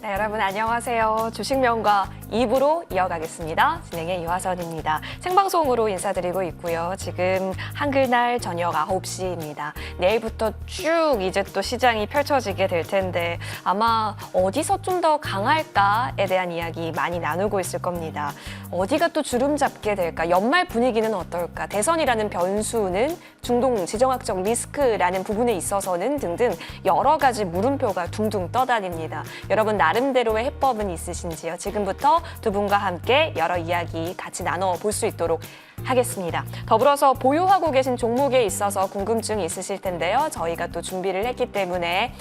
네, 여러분 안녕하세요. 주식명가 2부로 이어가겠습니다. 진행의 이화선입니다. 생방송으로 인사드리고 있고요. 지금 한글날 저녁 9시입니다. 내일부터 쭉 이제 또 시장이 펼쳐지게 될 텐데 아마 어디서 좀 더 강할까에 대한 이야기 많이 나누고 있을 겁니다. 어디가 또 주름 잡게 될까? 연말 분위기는 어떨까? 대선이라는 변수는 중동 지정학적 리스크라는 부분에 있어서는 등등 여러 가지 물음표가 둥둥 떠다닙니다. 여러분 나름대로의 해법은 있으신지요? 지금부터 두 분과 함께 여러 이야기 같이 나눠볼 수 있도록 하겠습니다. 더불어서 보유하고 계신 종목에 있어서 궁금증이 있으실 텐데요. 저희가 또 준비를 했기 때문에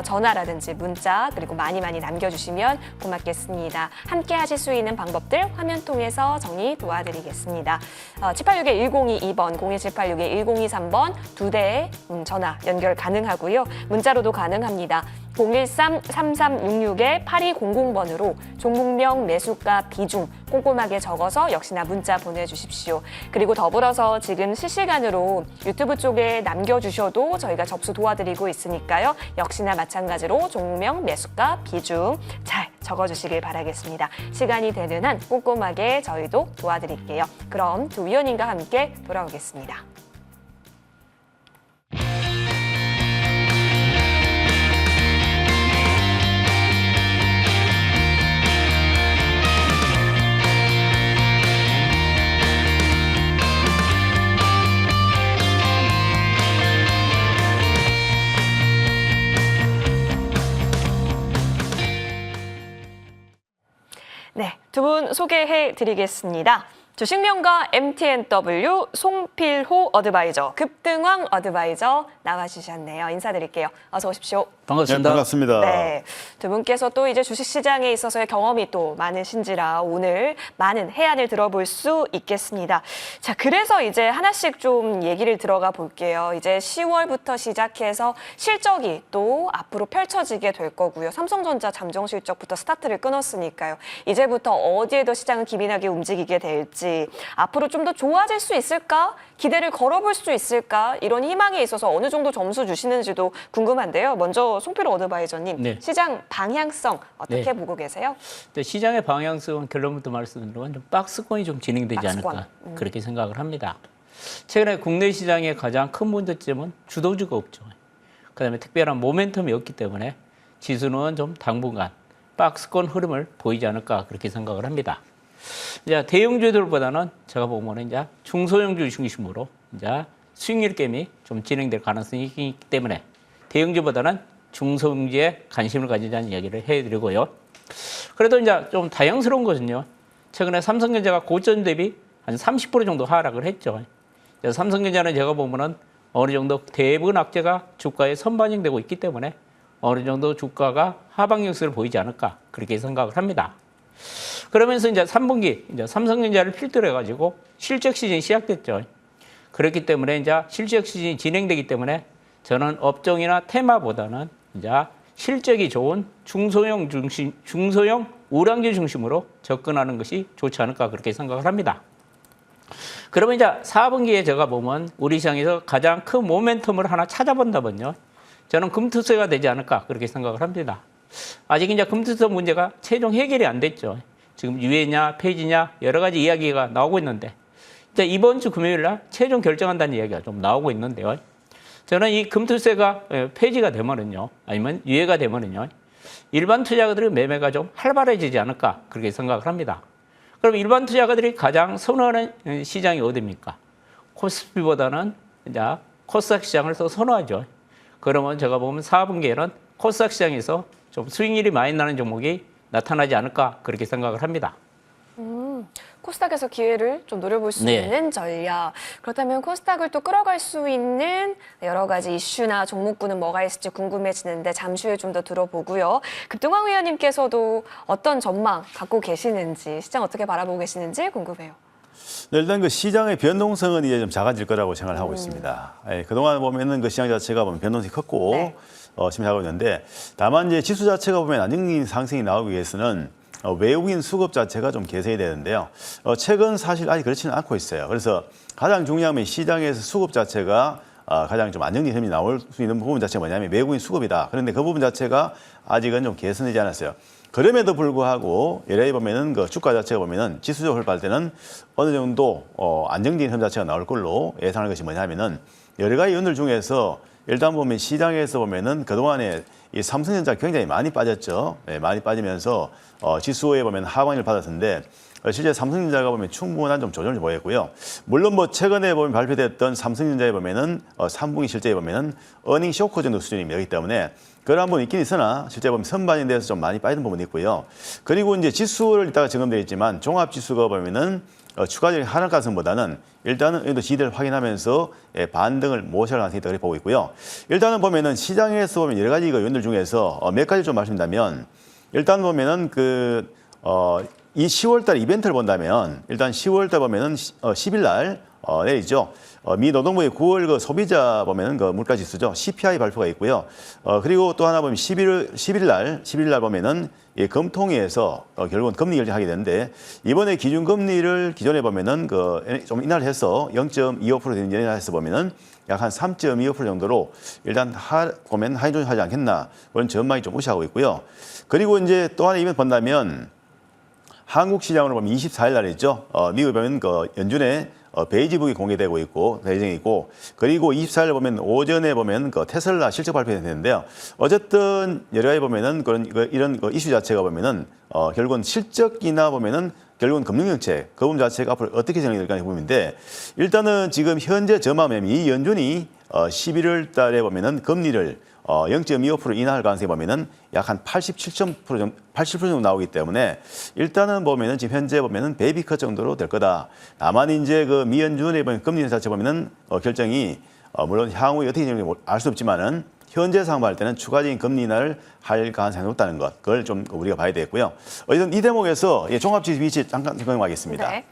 전화라든지 문자 그리고 많이 남겨주시면 고맙겠습니다. 함께 하실 수 있는 방법들 화면 통해서 정리 도와드리겠습니다. 786-1022번, 01786-1023번 두 대의 전화 연결 가능하고요. 문자로도 가능합니다. 013-3366-8200번으로 종목명, 매수가, 비중 꼼꼼하게 적어서 역시나 문자 보내주십시오. 그리고 더불어서 지금 실시간으로 유튜브 쪽에 남겨주셔도 저희가 접수 도와드리고 있으니까요. 역시나 마찬가지로 종목명, 매수가, 비중 잘 적어주시길 바라겠습니다. 시간이 되는 한 꼼꼼하게 저희도 도와드릴게요. 그럼 두 위원님과 함께 돌아오겠습니다. 네, 두 분 소개해 드리겠습니다. 주식명가 MTNW 송필호 어드바이저, 급등왕 어드바이저 나와주셨네요. 인사드릴게요. 어서 오십시오. 반갑습니다. 네, 반갑습니다. 네, 두 분께서 또 이제 주식시장에 있어서의 경험이 또 많으신지라 오늘 많은 해안을 들어볼 수 있겠습니다. 자, 그래서 이제 하나씩 좀 얘기를 들어가 볼게요. 이제 10월부터 시작해서 실적이 또 앞으로 펼쳐지게 될 거고요. 삼성전자 잠정 실적부터 스타트를 끊었으니까요. 이제부터 어디에 더 시장은 기민하게 움직이게 될지, 앞으로 좀 더 좋아질 수 있을까? 기대를 걸어볼 수 있을까? 이런 희망에 있어서 어느 정도 점수 주시는지도 궁금한데요. 먼저 송필호 어드바이저님, 네. 시장 방향성 어떻게 네. 보고 계세요? 시장의 방향성은 결론부터 말씀드리면 좀 박스권이 좀 진행되지 박스권. 않을까 그렇게 생각을 합니다. 최근에 국내 시장의 가장 큰 문제점은 주도주가 없죠. 그다음에 특별한 모멘텀이 없기 때문에 지수는 좀 당분간 박스권 흐름을 보이지 않을까 그렇게 생각을 합니다. 이제 대형주들보다는 제가 보면 이제 중소형주 중심으로 이제 수익률 게임이 좀 진행될 가능성이 있기 때문에 대형주보다는 중소형주에 관심을 가지자는 이야기를 해드리고요. 그래도 이제 좀 다양스러운 것은요. 최근에 삼성전자가 고점 대비 한 30% 정도 하락을 했죠. 삼성전자는 제가 보면은 어느 정도 대부분 악재가 주가에 선반영되고 있기 때문에 어느 정도 주가가 하방 역세를 보이지 않을까 그렇게 생각을 합니다. 그러면서 이제 3분기 이제 삼성전자를 필두로 해가지고 실적 시즌이 시작됐죠. 그렇기 때문에 이제 실적 시즌이 진행되기 때문에 저는 업종이나 테마보다는 이제 실적이 좋은 중소형 우량주 중심으로 접근하는 것이 좋지 않을까 그렇게 생각을 합니다. 그러면 이제 4분기에 제가 보면 우리 시장에서 가장 큰 모멘텀을 하나 찾아본다면요. 저는 금투세가 되지 않을까 그렇게 생각을 합니다. 아직 이제 금투세 문제가 최종 해결이 안 됐죠. 지금 유예냐 폐지냐 여러 가지 이야기가 나오고 있는데 이제 이번 주 금요일 날 최종 결정한다는 이야기가 좀 나오고 있는데요. 저는 이 금투세가 폐지가 되면은요, 아니면 유예가 되면은요, 일반 투자가들의 매매가 좀 활발해지지 않을까 그렇게 생각을 합니다. 그럼 일반 투자가들이 가장 선호하는 시장이 어디입니까? 코스피보다는 이제 코스닥 시장을 더 선호하죠. 그러면 제가 보면 4분기에는 코스닥 시장에서 좀 수익률이 많이 나는 종목이 나타나지 않을까 그렇게 생각을 합니다. 코스닥에서 기회를 좀 노려볼 수 네. 있는 전략. 그렇다면 코스닥을 또 끌어갈 수 있는 여러 가지 이슈나 종목군은 뭐가 있을지 궁금해지는데 잠시 후에 좀 더 들어보고요. 급등왕 위원님께서도 어떤 전망 갖고 계시는지, 시장 어떻게 바라보고 계시는지 궁금해요. 네, 일단 그 시장의 변동성은 이제 좀 작아질 거라고 생각을 하고 있습니다. 예, 그동안 보면은 그 시장 자체가 보면 변동성이 컸고 네. 침체하고 있는데 다만 이제 지수 자체가 보면 안정적인 상승이 나오기 위해서는 외국인 수급 자체가 좀 개선이 되는데요. 최근 사실 아직 그렇지는 않고 있어요. 그래서 가장 중요한 건 시장에서 수급 자체가 가장 좀 안정적인 흐름이 나올 수 있는 부분 자체가 뭐냐면 외국인 수급이다. 그런데 그 부분 자체가 아직은 좀 개선되지 않았어요. 그럼에도 불구하고 예를 보면은 그 주가 자체가 보면은 지수적으로 봤을 때는 어느 정도 안정적인 흐름 자체가 나올 걸로 예상하는 것이 뭐냐면은 여러 가지 요인들 중에서 일단 보면 시장에서 보면은 그동안에 이 삼성전자 굉장히 많이 빠졌죠. 예, 많이 빠지면서 지수에 보면 하방을 받았는데 실제 삼성전자가 보면 충분한 좀 조정을 보였고요. 물론 뭐 최근에 보면 발표됐던 삼성전자에 보면은 3분기 실제에 보면은 어닝 쇼크 정도 수준이기 때문에 그런 부분이 있긴 있으나 실제 보면 선반에 대해서 좀 많이 빠진 부분이 있고요. 그리고 이제 지수를 이따가 점검되어 있지만 종합지수가 보면은 추가적인 하락 가능성보다는 일단은 지지대를 확인하면서 반등을 모셔갈 가능성이 있다고 보고 있고요. 일단은 보면은 시장에서 보면 여러 가지 요인들 중에서 몇 가지 좀 말씀드리면 일단 보면은 이 10월달 이벤트를 본다면 일단 10월달 보면은 10일 날 내일이죠. 미 노동부의 9월 그 소비자 보면은 그 물가 지수죠. CPI 발표가 있고요. 그리고 또 하나 보면 11일 날 보면은 이 금통위에서 결국은 금리 결정하게 되는데 이번에 기준금리를 기존에 보면은 좀 인하를 해서 0.25% 인하해서 보면은 약 한 3.25% 정도로 일단 보면 하이 조정하지 않겠나 그런 전망이 좀 우시하고 있고요. 그리고 이제 또 하나 이벤트 본다면 한국 시장으로 보면 24일 날이죠. 미국에 보면 그 연준에 베이지북이 공개되고 있고 예정이 있고 그리고 24일 보면 오전에 보면 그 테슬라 실적 발표되는데요. 어쨌든 여러 가지 보면은 이런 이슈 자체가 보면은 결국은 실적이나 보면은 결국은 금융정책 그 부분 자체가 앞으로 어떻게 진행될까 하는 부분인데 일단은 지금 현재 전망은 이 연준이 11월 달에 보면은 금리를 0.25% 인하할 가능성이 보면은 약 한 87% 정도 나오기 때문에 일단은 보면은 지금 현재 보면은 베이비컷 정도로 될 거다. 다만 이제 그 미연준의 금리 자체 보면은 결정이 물론 향후에 어떻게 진행될지 알 수 없지만은 현재 상황 할 때는 추가적인 금리 인하를 할 가능성이 높다는 것, 그걸 좀 우리가 봐야 되겠고요. 어쨌든 이 대목에서 종합지수 위치 잠깐 점검하겠습니다. 네.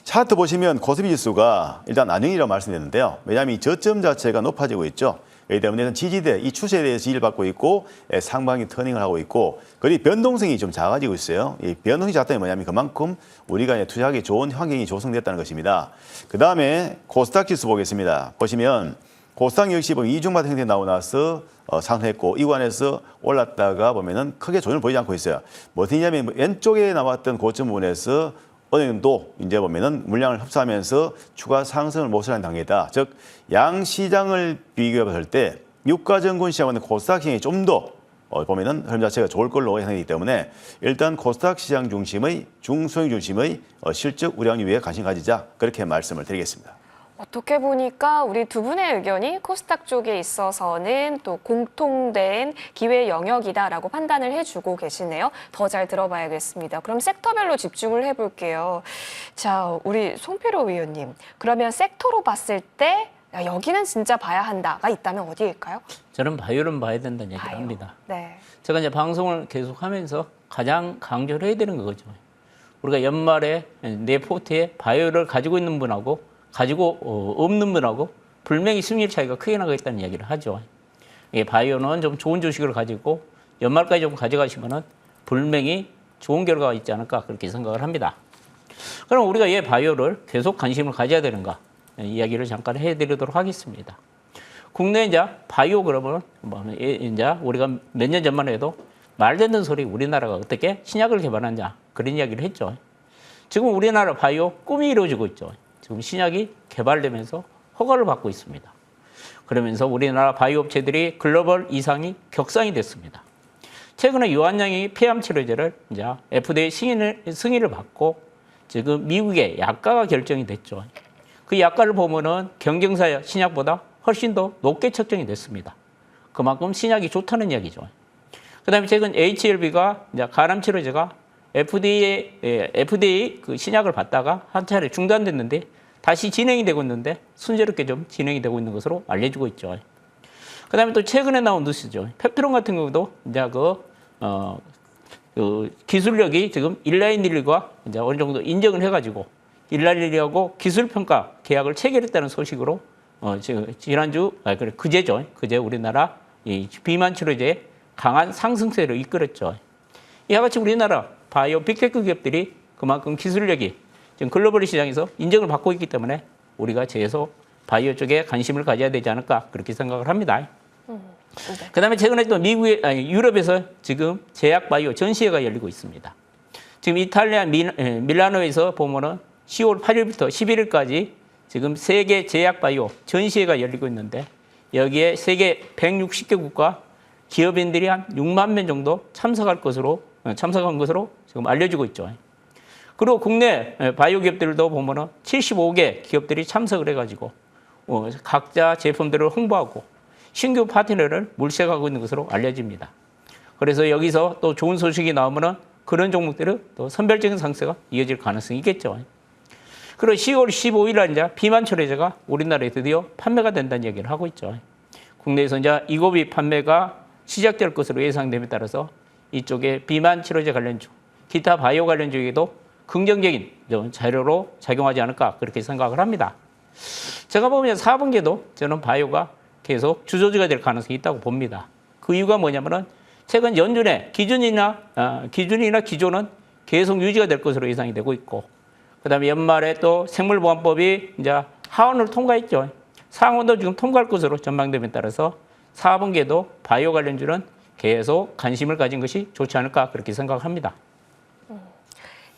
차트 보시면 코스피 지수가 일단 안정이라고 말씀드렸는데요. 왜냐하면 이 저점 자체가 높아지고 있죠. 그렇기 때문에 지지대, 이 추세에 대해서 지지를 받고 있고 상방이 터닝을 하고 있고 그리고 변동성이 좀 작아지고 있어요. 이 변동성이 작다는 게 뭐냐면 그만큼 우리가 투자하기 좋은 환경이 조성됐다는 것입니다. 그다음에 코스닥 지수 보겠습니다. 보시면 코스닥 역시 보면 이중바탕 형태 나오고 나서 상승했고 이 구간에서 올랐다가 보면은 크게 조정을 보이지 않고 있어요. 뭐냐면 왼쪽에 나왔던 고점 부분에서 어느 정도 이제 보면은 물량을 흡수하면서 추가 상승을 모색하는 단계다. 즉, 양 시장을 비교해 봤을 때 유가증권 시장과는 코스닥 시장이 좀 더 보면은 흐름 자체가 좋을 걸로 예상되기 때문에 일단 코스닥 시장 중심의 중소형 중심의 실적 우량 유에 관심 가지자 그렇게 말씀을 드리겠습니다. 어떻게 보니까 우리 두 분의 의견이 코스닥 쪽에 있어서는 또 공통된 기회 영역이다라고 판단을 해주고 계시네요. 더 잘 들어봐야겠습니다. 그럼 섹터별로 집중을 해볼게요. 자, 우리 송필호 의원님. 그러면 섹터로 봤을 때 야, 여기는 진짜 봐야 한다가 있다면 어디일까요? 저는 바이오는 봐야 된다는 얘기를 바이오. 합니다. 네. 제가 이제 방송을 계속하면서 가장 강조를 해야 되는 거죠. 우리가 연말에 내 포트에 바이오를 가지고 있는 분하고 가지고 없는 분하고 분명히 승률 차이가 크게 나고 있다는 이야기를 하죠. 이 바이오는 좀 좋은 주식을 가지고 연말까지 좀 가져가시면은 분명히 좋은 결과가 있지 않을까 그렇게 생각을 합니다. 그럼 우리가 이 바이오를 계속 관심을 가져야 되는가 이야기를 잠깐 해드리도록 하겠습니다. 국내 이제 바이오 그러면 이제 우리가 몇 년 전만 해도 말 되는 소리 우리나라가 어떻게 신약을 개발하냐 그런 이야기를 했죠. 지금 우리나라 바이오 꿈이 이루어지고 있죠. 지금 신약이 개발되면서 허가를 받고 있습니다. 그러면서 우리나라 바이오 업체들이 글로벌 이상이 격상이 됐습니다. 최근에 유한양이 폐암 치료제를 이제 FDA 승인을 받고 지금 미국의 약가가 결정이 됐죠. 그 약가를 보면은 경쟁사 신약보다 훨씬 더 높게 책정이 됐습니다. 그만큼 신약이 좋다는 이야기죠. 그다음에 최근 HLB가 이제 간암 치료제가 FDA 그 신약을 받다가 한 차례 중단됐는데 다시 진행이 되고 있는데 순조롭게 좀 진행이 되고 있는 것으로 알려지고 있죠. 그다음에 또 최근에 나온 뉴스죠. 펩트론 같은 경우도 이제 그 기술력이 지금 일라이닐과 이제 어느 정도 인정을 해가지고 일라이닐하고 기술 평가 계약을 체결했다는 소식으로 지난주 그제죠. 그제 우리나라 이 비만 치료제의 강한 상승세를 이끌었죠. 이와 같이 우리나라 바이오 빅테크 기업들이 그만큼 기술력이 지금 글로벌 시장에서 인정을 받고 있기 때문에 우리가 계속 바이오 쪽에 관심을 가져야 되지 않을까 그렇게 생각을 합니다. 그다음에 최근에 또 유럽에서 지금 제약바이오 전시회가 열리고 있습니다. 지금 이탈리아 밀라노에서 보면은 10월 8일부터 11일까지 지금 세계 제약바이오 전시회가 열리고 있는데 여기에 세계 160개국과 기업인들이 한 6만 명 정도 참석한 것으로 지금 알려지고 있죠. 그리고 국내 바이오 기업들도 보면은 75개 기업들이 참석을 해가지고 각자 제품들을 홍보하고 신규 파트너를 물색하고 있는 것으로 알려집니다. 그래서 여기서 또 좋은 소식이 나오면은 그런 종목들은 또 선별적인 상승가 이어질 가능성이 있겠죠. 그리고 10월 15일 날 이제 비만 치료제가 우리나라에 드디어 판매가 된다는 얘기를 하고 있죠. 국내에서 이제 이고비 판매가 시작될 것으로 예상됨에 따라서 이쪽에 비만 치료제 관련주, 기타 바이오 관련주에도 긍정적인 자료로 작용하지 않을까 그렇게 생각을 합니다. 제가 보면 4분기에도 저는 바이오가 계속 주저주가 될 가능성이 있다고 봅니다. 그 이유가 뭐냐면은 최근 연준의 기준이나 기조는 계속 유지가 될 것으로 예상이 되고 있고, 그다음에 연말에 또 생물보안법이 이제 하원을 통과했죠. 상원도 지금 통과할 것으로 전망됨에 따라서 4분기에도 바이오 관련주는 계속 관심을 가진 것이 좋지 않을까 그렇게 생각합니다.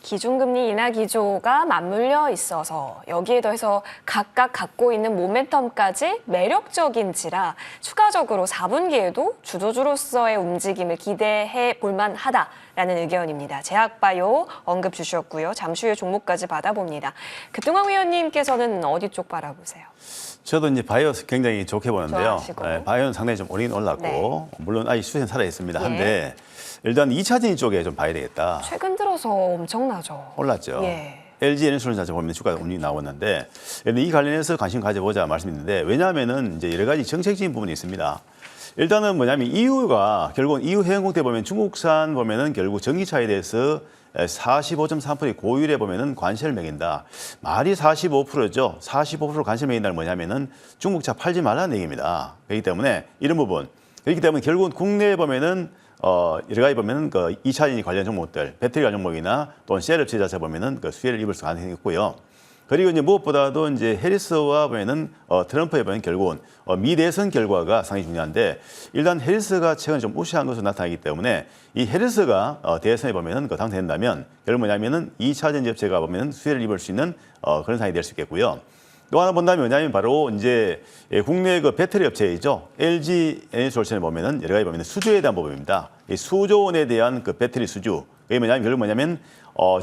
기준금리 인하 기조가 맞물려 있어서 여기에 더해서 각각 갖고 있는 모멘텀까지 매력적인지라 추가적으로 4분기에도 주도주로서의 움직임을 기대해 볼 만하다라는 의견입니다. 제약바이오 언급 주셨고요. 잠시 후에 종목까지 받아봅니다. 급등왕 위원님께서는 어디 쪽 바라보세요? 저도 이제 바이오 굉장히 좋게 보는데요. 좋아하시고. 바이오는 상당히 좀 오르긴 올랐고 네. 물론 아직 수세는 살아 있습니다. 예. 한데 일단 2차 전지 쪽에 좀 봐야 되겠다. 최근 들어서 엄청나죠. 올랐죠. 예. LG 에너지솔루션 자체 보면 주가 움직이 나왔는데 이 관련해서 관심 가져보자 말씀드렸는데 왜냐하면은 이제 여러 가지 정책적인 부분이 있습니다. 일단은 뭐냐면 EU가 결국은 EU 회원국 때 보면 중국산 보면은 결국 전기차에 대해서 45.3%의 고율에 보면은 관세를 매긴다. 말이 45%죠. 45% 관세 매긴다는 뭐냐면은 중국차 팔지 말라는 얘기입니다. 그렇기 때문에 이런 부분. 그렇기 때문에 결국은 국내에 보면은 여러 가지 보면은 그 2차 전지 관련 종목들, 배터리 관련 종목이나 또는 셀 업체 자체 보면은 그 수혜를 입을 수 가능성이 있고요. 그리고 이제 무엇보다도 이제 해리스와 보면은 트럼프에 보면 결국은 미대선 결과가 상당히 중요한데 일단 해리스가 최근 좀 우세한 것으로 나타나기 때문에 이 해리스가 대선에 보면은 그 당선된다면 결국 뭐냐면은 2차 전지 업체가 보면은 수혜를 입을 수 있는 그런 상황이 될 수 있겠고요. 또 하나 본다면 뭐냐면 바로 이제 국내 그 배터리 업체이죠. LG 에너지솔루션을 보면은 여러 가지 보면은 수주에 대한 부분입니다. 이 수조원에 대한 그 배터리 수주. 그게 뭐냐면 결국 뭐냐면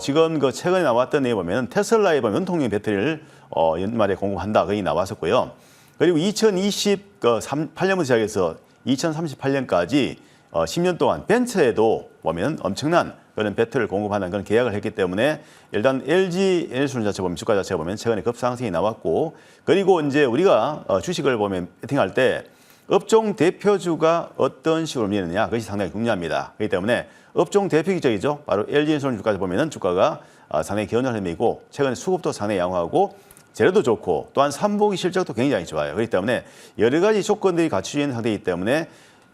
지금 그 최근에 나왔던 에 보면은 테슬라에 보면 연통형 배터리를 연말에 공급한다. 그게 나왔었고요. 그리고 2028년부터 시작해서 2038년까지 10년 동안 벤츠에도 보면 엄청난 그런 배터리를 공급하는 그런 계약을 했기 때문에 일단 LG 에너지솔루션 자체 보면 주가 자체가 보면 최근에 급상승이 나왔고 그리고 이제 우리가 주식을 보면 베팅할 때 업종 대표주가 어떤 식으로 움직이느냐 그것이 상당히 중요합니다. 그렇기 때문에 업종 대표 기적이죠. 바로 LG 에너지솔루션 주가에서 보면은 주가가 상당히 견연한 흐름이고 최근에 수급도 상당히 양호하고 재료도 좋고 또한 삼분기 실적도 굉장히 좋아요. 그렇기 때문에 여러 가지 조건들이 갖춰져 있는 상태이기 때문에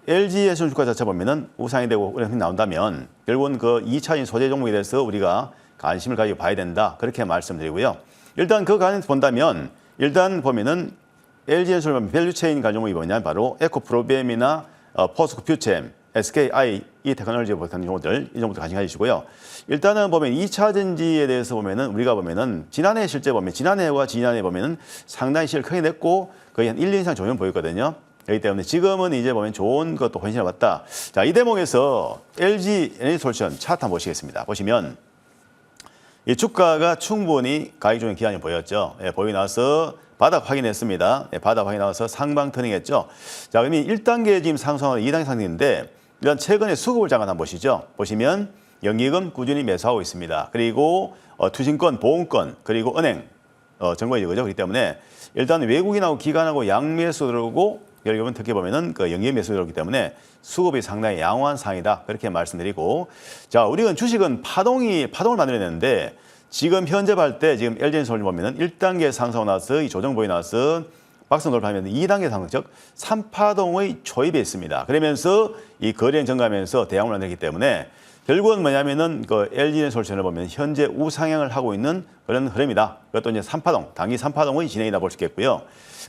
LG 에너지솔루션 주가 자체 보면은 우상이 되고 이렇게 나온다면 결국은 그 2차적인 소재 종목에 대해서 우리가 관심을 가지고 봐야 된다. 그렇게 말씀드리고요. 일단 그 관련해서 본다면 일단 보면은 LG 에너지솔루션 밸류체인 관련 종목이 뭐냐면 바로 에코프로비엠이나 포스코 퓨체엠, SKI 이 테크놀로지 같은 종목들 이 종목들 관심 가지시고요. 일단은 보면 2차 전지에 대해서 보면은 우리가 보면은 지난해 실제 보면 지난해와 지난해 보면은 상당히 실을 크게 냈고 거의 한 1년 이상 조정 보였거든요. 그렇기 때문에 지금은 이제 보면 좋은 것도 관심을 받다. 자, 이 대목에서 LG 에너지솔루션 차트 한번 보시겠습니다. 보시면 이 주가가 충분히 가격 중에 기한이 보였죠. 예, 보이 나서 바닥 확인했습니다. 예, 바닥 확인 나와서 상방 터닝했죠. 자, 그러면 1단계 지금 상승하고 2단계 상승인데 일단 최근에 수급을 잠깐 한번 보시죠. 보시면 연기금 꾸준히 매수하고 있습니다. 그리고 투신권, 보험권, 그리고 은행 정보이죠. 그렇기 때문에 일단 외국인하고 기관하고 양매수 들어오고 결국은 특히 보면은 그 연기금 매수 들어오기 때문에 수급이 상당히 양호한 상황이다. 그렇게 말씀드리고 자, 우리가 주식은 파동을 만들어내는데 지금 현재 볼 때 지금 LG 에너지솔루션 보면은 1단계 상승하고 나서 이 조정 보이 나서 박스 돌파하면 2단계 상승, 즉 3파동의 초입에 있습니다. 그러면서 이 거래량 증가하면서 대양을 만들기 때문에 결국은 뭐냐면은 그 LG 에너지솔루션을 보면 현재 우상향을 하고 있는 그런 흐름이다. 그것도 이제 3파동, 단기 3파동의 진행이다 볼 수 있겠고요.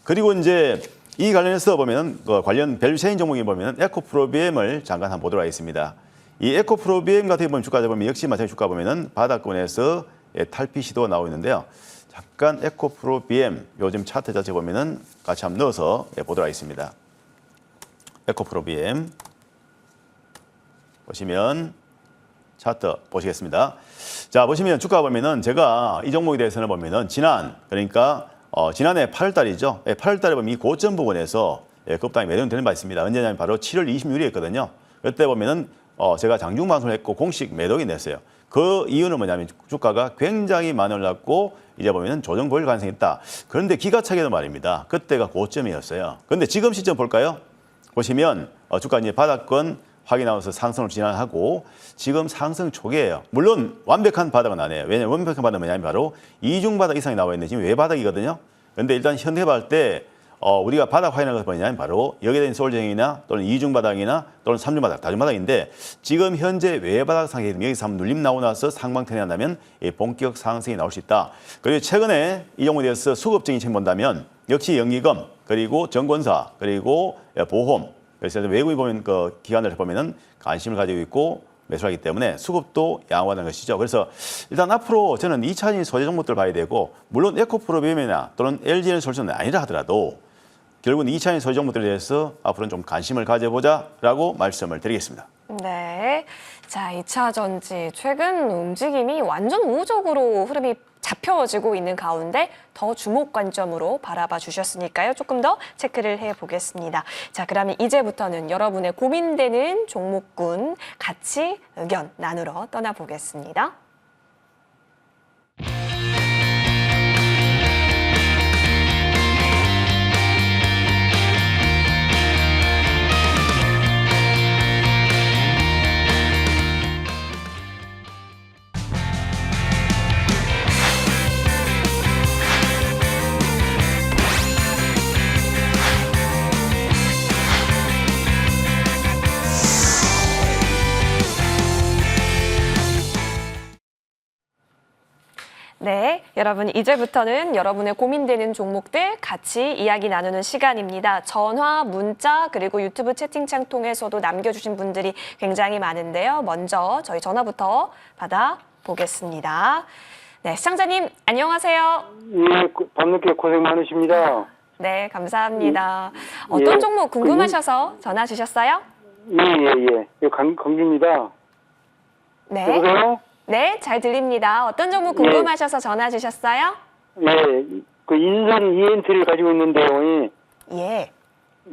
그리고 이제 이 관련해서 보면 그 관련 밸류체인 종목에 보면 에코프로비엠을 잠깐 한번 보도록 하겠습니다. 이 에코프로비엠 같은 경우 주가 보면 역시 마찬가지 주가 보면은 바닥권에서 탈피 시도가 나오고 있는데요. 잠깐 에코프로비엠 요즘 차트 자체 보면은 같이 한번 넣어서 보도록 하겠습니다. 에코프로비엠 보시면 차트 보시겠습니다. 자, 보시면 주가 보면은 제가 이 종목에 대해서는 보면은 지난해 8월 달이죠. 8월 달에 보면 이 고점 부분에서 급당이 매도되는 바 있습니다. 언제냐면 바로 7월 26일이었거든요. 그때 보면은 제가 장중 방송을 했고 공식 매도가 냈어요. 그 이유는 뭐냐면 주가가 굉장히 많이 올랐고 이제 보면은 조정 보일 가능성이 있다. 그런데 기가 차게도 말입니다. 그때가 고점이었어요. 그런데 지금 시점 볼까요? 보시면 주가 이제 바닥권 확인하면서 상승을 진행하고 지금 상승 초기예요. 물론 완벽한 바닥은 아니에요. 왜냐하면 완벽한 바닥은 뭐냐면 바로 이중 바닥 이상이 나와 있는데 지금 외바닥이거든요. 그런데 일단 현대 볼 때 우리가 바닥 확인하는 것은 뭐냐면 바로 여기에 대한 솔정이나 또는 이중 바닥이나 또는 삼중 바닥, 다중 바닥인데 지금 현재 외바닥 상황이 여기서 한번 눌림 나오고 나서 상방탄이 한다면 본격 상승이 나올 수 있다. 그리고 최근에 이 종목에 대해서 수급적인 측면 본다면 역시 연기금 그리고 정권사 그리고 보험 그래서 외국에 보면 그 기관들 보면은 관심을 가지고 있고 매수하기 때문에 수급도 양호하는 것이죠. 그래서 일단 앞으로 저는 2차적인 소재 종목들 봐야 되고 물론 에코프로비엠이나 또는 LG에너지솔루션은 아니라 하더라도 결국은 2차적인 소재 종목들에 대해서 앞으로는 좀 관심을 가져보자라고 말씀을 드리겠습니다. 네. 자, 2차 전지 최근 움직임이 완전 우호적으로 흐름이 잡혀지고 있는 가운데 더 주목 관점으로 바라봐 주셨으니까요. 조금 더 체크를 해보겠습니다. 자, 그러면 이제부터는 여러분의 고민되는 종목군 같이 의견 나누러 떠나보겠습니다. 네, 여러분 이제부터는 여러분의 고민되는 종목들 같이 이야기 나누는 시간입니다. 전화, 문자 그리고 유튜브 채팅창 통해서도 남겨주신 분들이 굉장히 많은데요. 먼저 저희 전화부터 받아보겠습니다. 네, 시청자님 안녕하세요. 예, 밤늦게 고생 많으십니다. 네, 감사합니다. 어떤 종목 궁금하셔서 전화 주셨어요? 예. 강주입니다. 네. 여보세요? 네, 잘 들립니다. 어떤 종목 궁금하셔서 전화 주셨어요? 예, 그 인선 ENT를 가지고 있는데요. 예.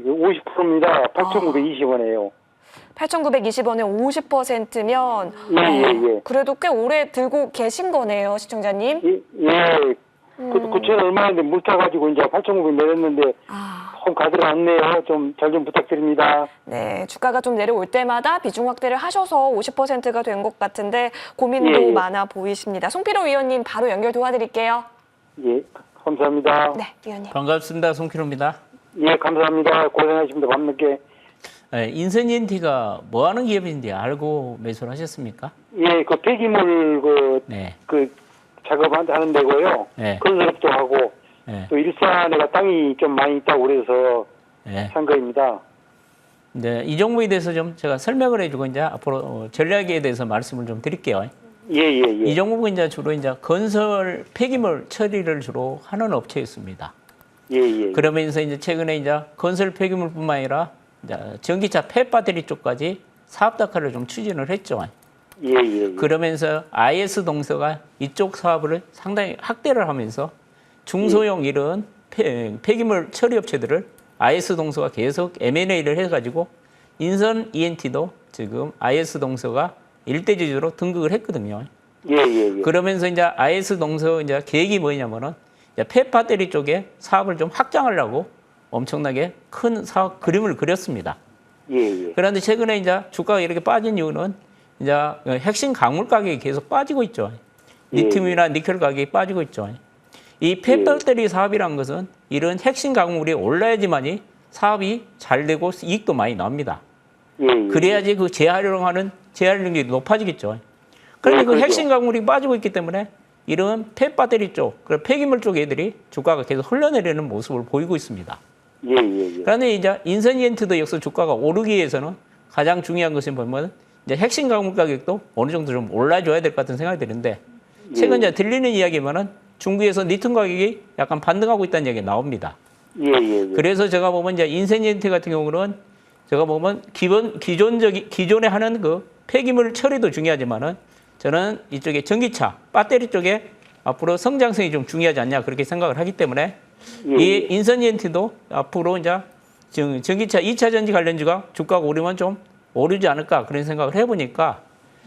50%입니다. 8,920원이에요. 8,920원에 50%면 예. 그래도 꽤 오래 들고 계신 거네요, 시청자님. 예. 그 전에 얼마인데 물타 가지고 이제 8,900 내렸는데 조금 가들어 왔네요. 좀 잘 좀 부탁드립니다. 네, 주가가 좀 내려올 때마다 비중 확대를 하셔서 50%가 된 것 같은데 고민도 많아 보이십니다. 송필호 위원님 바로 연결 도와드릴게요. 예, 감사합니다. 네, 위원님. 반갑습니다. 송필호입니다. 예, 감사합니다. 고생하십니다. 밤늦게. 네, 인선이엔티가 뭐 하는 기업인지 알고 매수를 하셨습니까? 예, 그 폐기물 네. 작업하는 데고요. 네. 건설업도 하고 네. 또 일산에가 땅이 좀 많이 있다고 그래서 네. 산 거입니다. 네, 이 종목에 대해서 좀 제가 설명을 해주고 이제 앞으로 전략에 대해서 말씀을 좀 드릴게요. 예. 이 종목은 이제 주로 이제 건설 폐기물 처리를 주로 하는 업체였습니다. 예. 그러면서 이제 최근에 이제 건설 폐기물뿐만 아니라 이제 전기차 폐배터리 쪽까지 사업 đặc化를 좀 추진을 했죠. 예. 그러면서 IS 동서가 이쪽 사업을 상당히 확대를 하면서 중소형 이런 폐기물 처리 업체들을 IS 동서가 계속 M&A를 해가지고 인선 ENT도 지금 IS 동서가 일대주주로 등극을 했거든요. 예. 그러면서 이제 IS 동서 이제 계획이 뭐냐면은 폐배터리 쪽에 사업을 좀 확장하려고 엄청나게 큰 사업 그림을 그렸습니다. 예. 그런데 최근에 이제 주가가 이렇게 빠진 이유는 이제 핵심 광물 가격이 계속 빠지고 있죠. 리튬이나 니켈 가격이 빠지고 있죠. 이 폐배터리 사업이란 것은 이런 핵심 광물이 올라야지만이 사업이 잘 되고 이익도 많이 납니다. 그래야지 그 재활용하는 재활용률이 높아지겠죠. 그런데 그 핵심 광물이 빠지고 있기 때문에 이런 폐배터리 쪽, 폐기물 쪽 애들이 주가가 계속 흘러내리는 모습을 보이고 있습니다. 예, 예, 예. 그런데 이제 인센티브도 역시 주가가 오르기 위해서는 가장 중요한 것은 보면 이제 핵심 광물 가격도 어느 정도 좀 올라줘야 될 것 같은 생각이 드는데 최근 이제 들리는 이야기면은 중국에서 리튬 가격이 약간 반등하고 있다는 얘기가 나옵니다. 예, 예, 예. 그래서 제가 보면 이제 인센티브 같은 경우는 제가 보면 기존에 하는 그 폐기물 처리도 중요하지만은 저는 이쪽에 전기차, 배터리 쪽에 앞으로 성장성이 좀 중요하지 않냐 그렇게 생각을 하기 때문에 예, 이 인센티브도 앞으로 이제 전기차 2차 전지 관련주가 주가가 오르면 좀 오르지 않을까 그런 생각을 해보니까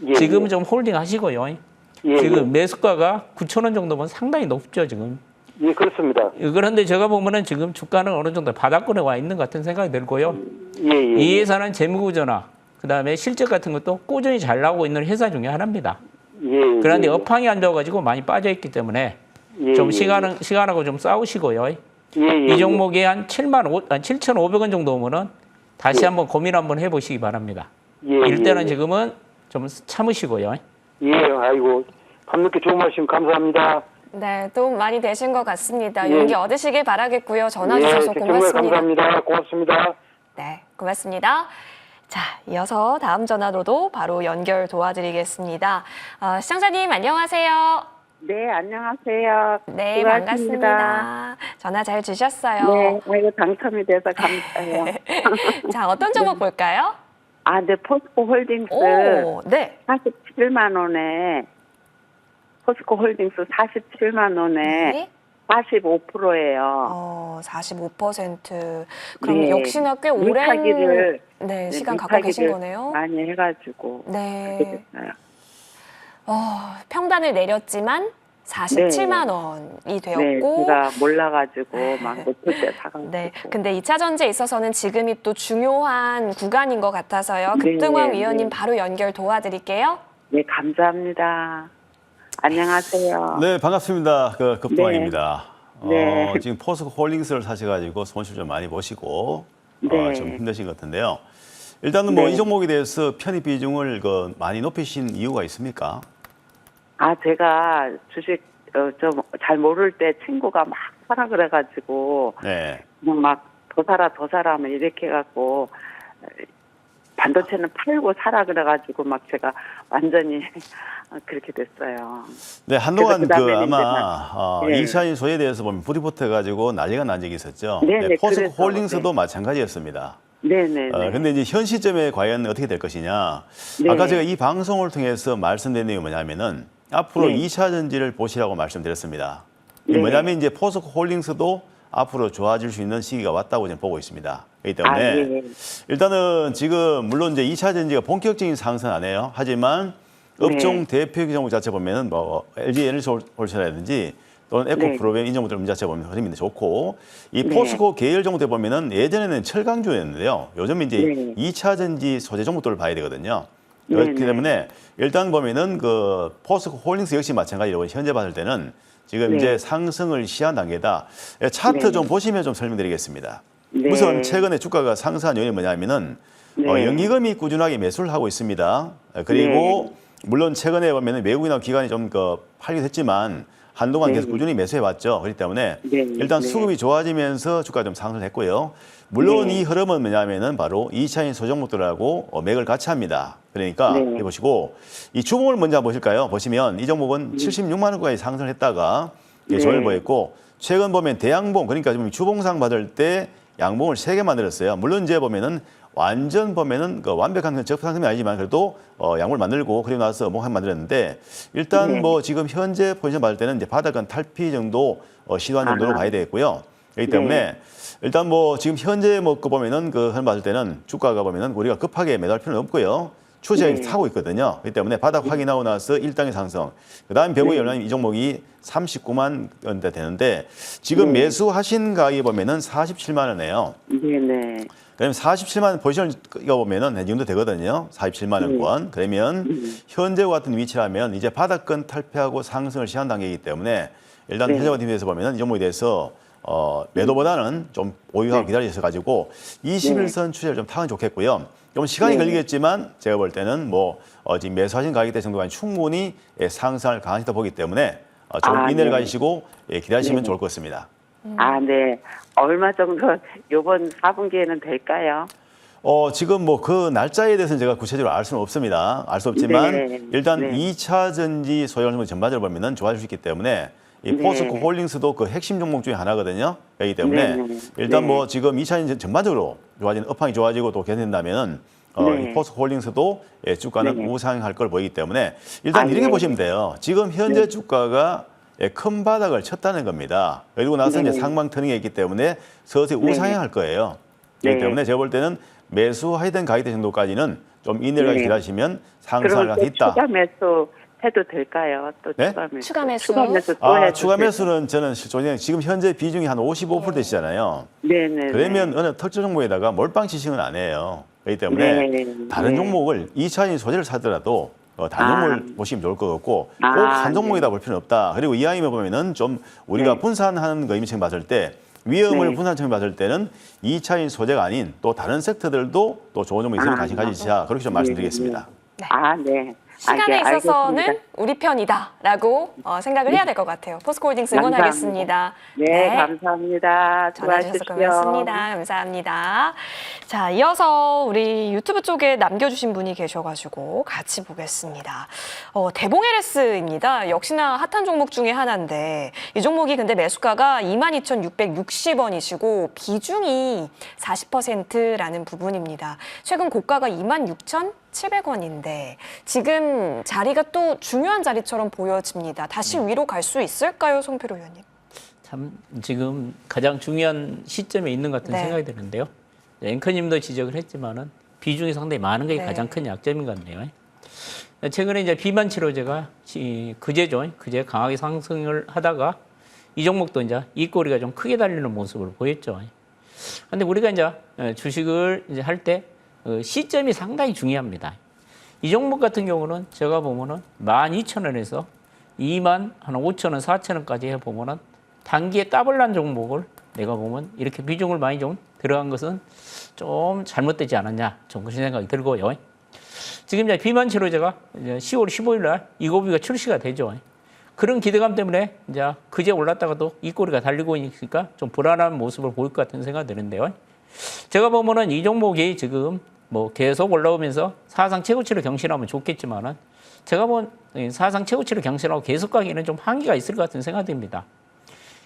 예, 지금은 예. 좀 홀딩 하시고요. 예, 지금 매수가가 9,000원 정도면 상당히 높죠, 지금. 예, 그렇습니다. 그런데 제가 보면은 지금 주가는 어느 정도 바닥권에 와 있는 것 같은 생각이 들고요. 예, 예. 이 회사는 재무구조나 그다음에 실적 같은 것도 꾸준히 잘 나오고 있는 회사 중에 하나입니다. 예, 예. 그런데 업황이 안 좋아가지고 많이 빠져 있기 때문에 예, 좀 예. 시간하고 좀 싸우시고요. 예, 예. 이 종목이 한 7,500원 정도 오면은 다시 한번 고민 한번 해보시기 바랍니다. 예, 일단은 예. 지금은 좀 참으시고요. 예, 아이고. 밤늦게 좋은 말씀 감사합니다. 네, 도움 많이 되신 것 같습니다. 예. 용기 얻으시길 바라겠고요. 전화 주셔서 정말 고맙습니다. 감사합니다. 고맙습니다. 네, 고맙습니다. 자, 이어서 다음 전화로도 바로 연결 도와드리겠습니다. 시청자님 안녕하세요. 네, 안녕하세요. 네, 수고하십니다. 반갑습니다. 전화 잘 주셨어요. 네, 아이고 당첨이 돼서 감사해요. 자, 어떤 종목 볼까요? 아, 네, 포스코 홀딩스 오, 네. 47만 원에 포스코 홀딩스 47만 원에 네. 45%예요. 45%. 그럼 네. 역시나 꽤 오랜 물타기를 네, 시간 갖고 계신 거네요. 많이 해가지고 네. 그렇게 됐어요. 평단을 내렸지만 47만 원이 네, 되었고 제가 몰라가지고 막 높을 때 사가지고. 네. 근데 2차 전지에 있어서는 지금이 또 중요한 구간인 것 같아서요. 네, 급등왕 네. 위원님 바로 연결 도와드릴게요. 네, 감사합니다. 안녕하세요. 네, 반갑습니다. 급동환입니다. 네. 지금 포스코 홀딩스를 사셔가지고 손실 좀 많이 보시고 네. 좀 힘드신 것 같은데요. 일단은 뭐 네. 이 종목에 대해서 편입 비중을 많이 높이신 이유가 있습니까? 아, 제가 주식 좀 잘 모를 때 친구가 막 사라 그래가지고 네. 그냥 막 더 사라 하면 이렇게 해갖고 반도체는 팔고 사라 그래가지고 막 제가 완전히 그렇게 됐어요. 네, 한동안 그래서 그다음에는 아마 네. 2차인 소에 대해서 보면 부리포트 가지고 난리가 난 적이 있었죠. 네, 네, 포스코 그래서, 홀딩스도 마찬가지였습니다. 네네. 근데 이제 현 시점에 과연 어떻게 될 것이냐. 네. 아까 제가 이 방송을 통해서 말씀드린 내용이 뭐냐면은 앞으로 네. 2차 전지를 보시라고 말씀드렸습니다. 이 네. 뭐냐면 이제 포스코 홀딩스도 앞으로 좋아질 수 있는 시기가 왔다고 저는 보고 있습니다. 그렇기 때문에 예. 일단은 지금 물론 이제 2차 전지가 본격적인 상승은 안 해요. 하지만 업종 대표 경우 자체 보면은 뭐 LG 에너지홀스라든지 또는 에코프로벤 이 정도들 자체 보면 흐름이 좋고 이 네. 포스코 계열 정도 보면은 예전에는 철강주였는데요. 요즘 이제 네. 2차 전지 소재 종목들을 봐야 되거든요. 네, 그렇기 네. 때문에 일단 보면은 그 포스코 홀딩스 역시 마찬가지로 현재 봤을 때는 지금 네. 이제 상승을 시한 단계다. 차트 네. 좀 보시면 좀 설명드리겠습니다. 네. 우선 최근에 주가가 상승한 요인이 뭐냐면은 네. 연기금이 꾸준하게 매수를 하고 있습니다. 그리고 물론 최근에 보면은 외국인하고 기관이 좀 팔기도 했지만 한동안 네. 계속 꾸준히 매수해 왔죠. 그렇기 때문에 네. 일단 네. 수급이 좋아지면서 주가가 좀 상승했고요. 물론 네. 이 흐름은 뭐냐면은 바로 2차인 소종목들하고 맥을 같이 합니다. 그러니까 네. 해보시고 이 주봉을 먼저 보실까요? 보시면 이 종목은 76만 원까지 상승을 했다가 네. 조정을 보였고 최근 보면 대양봉 그러니까 지금 주봉상 받을 때 양봉을 3개 만들었어요. 물론 이제 보면은 완전 보면은 완벽한 적상승이 아니지만 그래도 양봉을 만들고 그리고 나서 목 한 만들었는데 일단 네. 뭐 지금 현재 포지션 받을 때는 이제 바닥은 탈피 정도 시도한 정도로 봐야 되겠고요. 그렇기 때문에 일단 뭐 지금 현재 뭐 보면은 그 흐름 봤을 때는 주가가 보면은 우리가 급하게 매도할 필요는 없고요. 추세가 네. 타고 있거든요. 그렇기 때문에 바닥 확인하고 나서 1단계 상승. 그다음 배우의 열람이 이 종목이 39만 원대 되는데 지금 매수하신 가격이 보면은 47만 원이에요. 네네. 그러면 47만 원 포지션을 보면은 이 정도 되거든요. 47만 원권. 그러면 현재와 같은 위치라면 이제 바닥권 탈피하고 상승을 시한 단계이기 때문에 일단 현재 같은 위치에서 보면은 이 종목에 대해서 매도보다는 좀 보유하고 기다리셔 가지고 21선 추세를 좀 타면 좋겠고요. 좀 시간이 걸리겠지만 제가 볼 때는 뭐 지금 매수하신 가격대 정도가 충분히 상승을 강하시다 보기 때문에 좀 인내를 가지시고 기다리시면 좋을 것 같습니다. 아, 네. 얼마 정도 요번 4분기에는 될까요? 지금 뭐 그 날짜에 대해서는 제가 구체적으로 알 수는 없습니다. 알 수 없지만 네. 일단 네. 2차 전지 소형 종목 전반적으로 보면은 좋아질 수 있기 때문에 이 네. 포스코 홀딩스도 그 핵심 종목 중에 하나거든요. 그렇기 때문에 네. 일단 네. 뭐 지금 2차 전지 전반적으로 좋아지는 업황이 좋아지고 또 개선된다면은 네. 이 포스코 홀딩스도 주가는 네. 우상할 걸 보이기 때문에 일단 이렇게 네. 보시면 돼요. 지금 현재 네. 주가가 큰 바닥을 쳤다는 겁니다. 그리고 나서 네. 이제 상방 터닝이 있기 때문에 서서히 네. 우상향할 거예요. 그렇기 네. 때문에 제가 볼 때는 매수하이든 가이드 정도까지는 좀 이내까지 네. 기다리시면 상승할 그럼 가능성이 또 있다. 추가 매수 해도 될까요? 또 네? 추가 매수. 추가 매수. 추가 매수 또 해도 추가 될까요? 매수는 저는 지금 현재 비중이 한 55% 되시잖아요. 네네. 그러면 어느 특정 종목에다가 몰빵 지식은 안 해요. 그렇기 때문에 네. 다른 네. 종목을 2차인 소재를 사더라도 다른 아. 종목을 보시면 좋을 것 같고 꼭 아, 한 종목이다 볼 필요는 없다. 그리고 이왕이면 보면은 좀 우리가 네. 분산하는 거 의미층 봤을 때 위험을 네. 분산층 봤을 때는 2차인 소재가 아닌 또 다른 섹터들도 또 좋은 종목이 있으면 아. 관심 가지시자. 그렇게 좀 말씀드리겠습니다. 아, 네. 시간에 있어서는 알겠습니다. 우리 편이다라고 생각을 해야 될 것 같아요. 포스코홀딩스 응원하겠습니다. 네, 감사합니다. 전화주셔서 수고하십시오. 고맙습니다. 감사합니다. 자, 이어서 우리 유튜브 쪽에 남겨주신 분이 계셔가지고 같이 보겠습니다. 대봉 LS입니다. 역시나 핫한 종목 중에 하나인데 이 종목이 근데 매수가가 22,660원이시고 비중이 40%라는 부분입니다. 최근 고가가 26,700원인데 지금 자리가 또 중요한 자리처럼 보여집니다. 다시 위로 갈 수 있을까요, 송필호 의원님? 참 지금 가장 중요한 시점에 있는 것 같은 네. 생각이 드는데요. 앵커님도 지적을 했지만은 비중이 상당히 많은 게 네. 가장 큰 약점인 것 같네요. 최근에 이제 비만 치료제가 그제 강하게 상승을 하다가 이 종목도 이제 이 꼬리가 좀 크게 달리는 모습을 보였죠. 근데 우리가 이제 주식을 이제 할 때 시점이 상당히 중요합니다. 이 종목 같은 경우는 제가 보면은 12,000원에서 25,000원, 4,000원까지 해 보면은 단기에 더블 난 종목을 내가 보면 이렇게 비중을 많이 좀 들어간 것은 좀 잘못되지 않았냐, 좀 그런 생각이 들고요. 지금 이제 비만 치료제가 이제 10월 15일 날 이고비가 출시가 되죠. 그런 기대감 때문에 이제 그제 올랐다가도 이 꼬리가 달리고 있으니까 좀 불안한 모습을 보일 것 같은 생각이 드는데요. 제가 보면은 이 종목이 지금 뭐 계속 올라오면서 사상 최고치를 경신하면 좋겠지만은 제가 본 사상 최고치를 경신하고 계속 가기에는 좀 한계가 있을 것 같은 생각이 듭니다.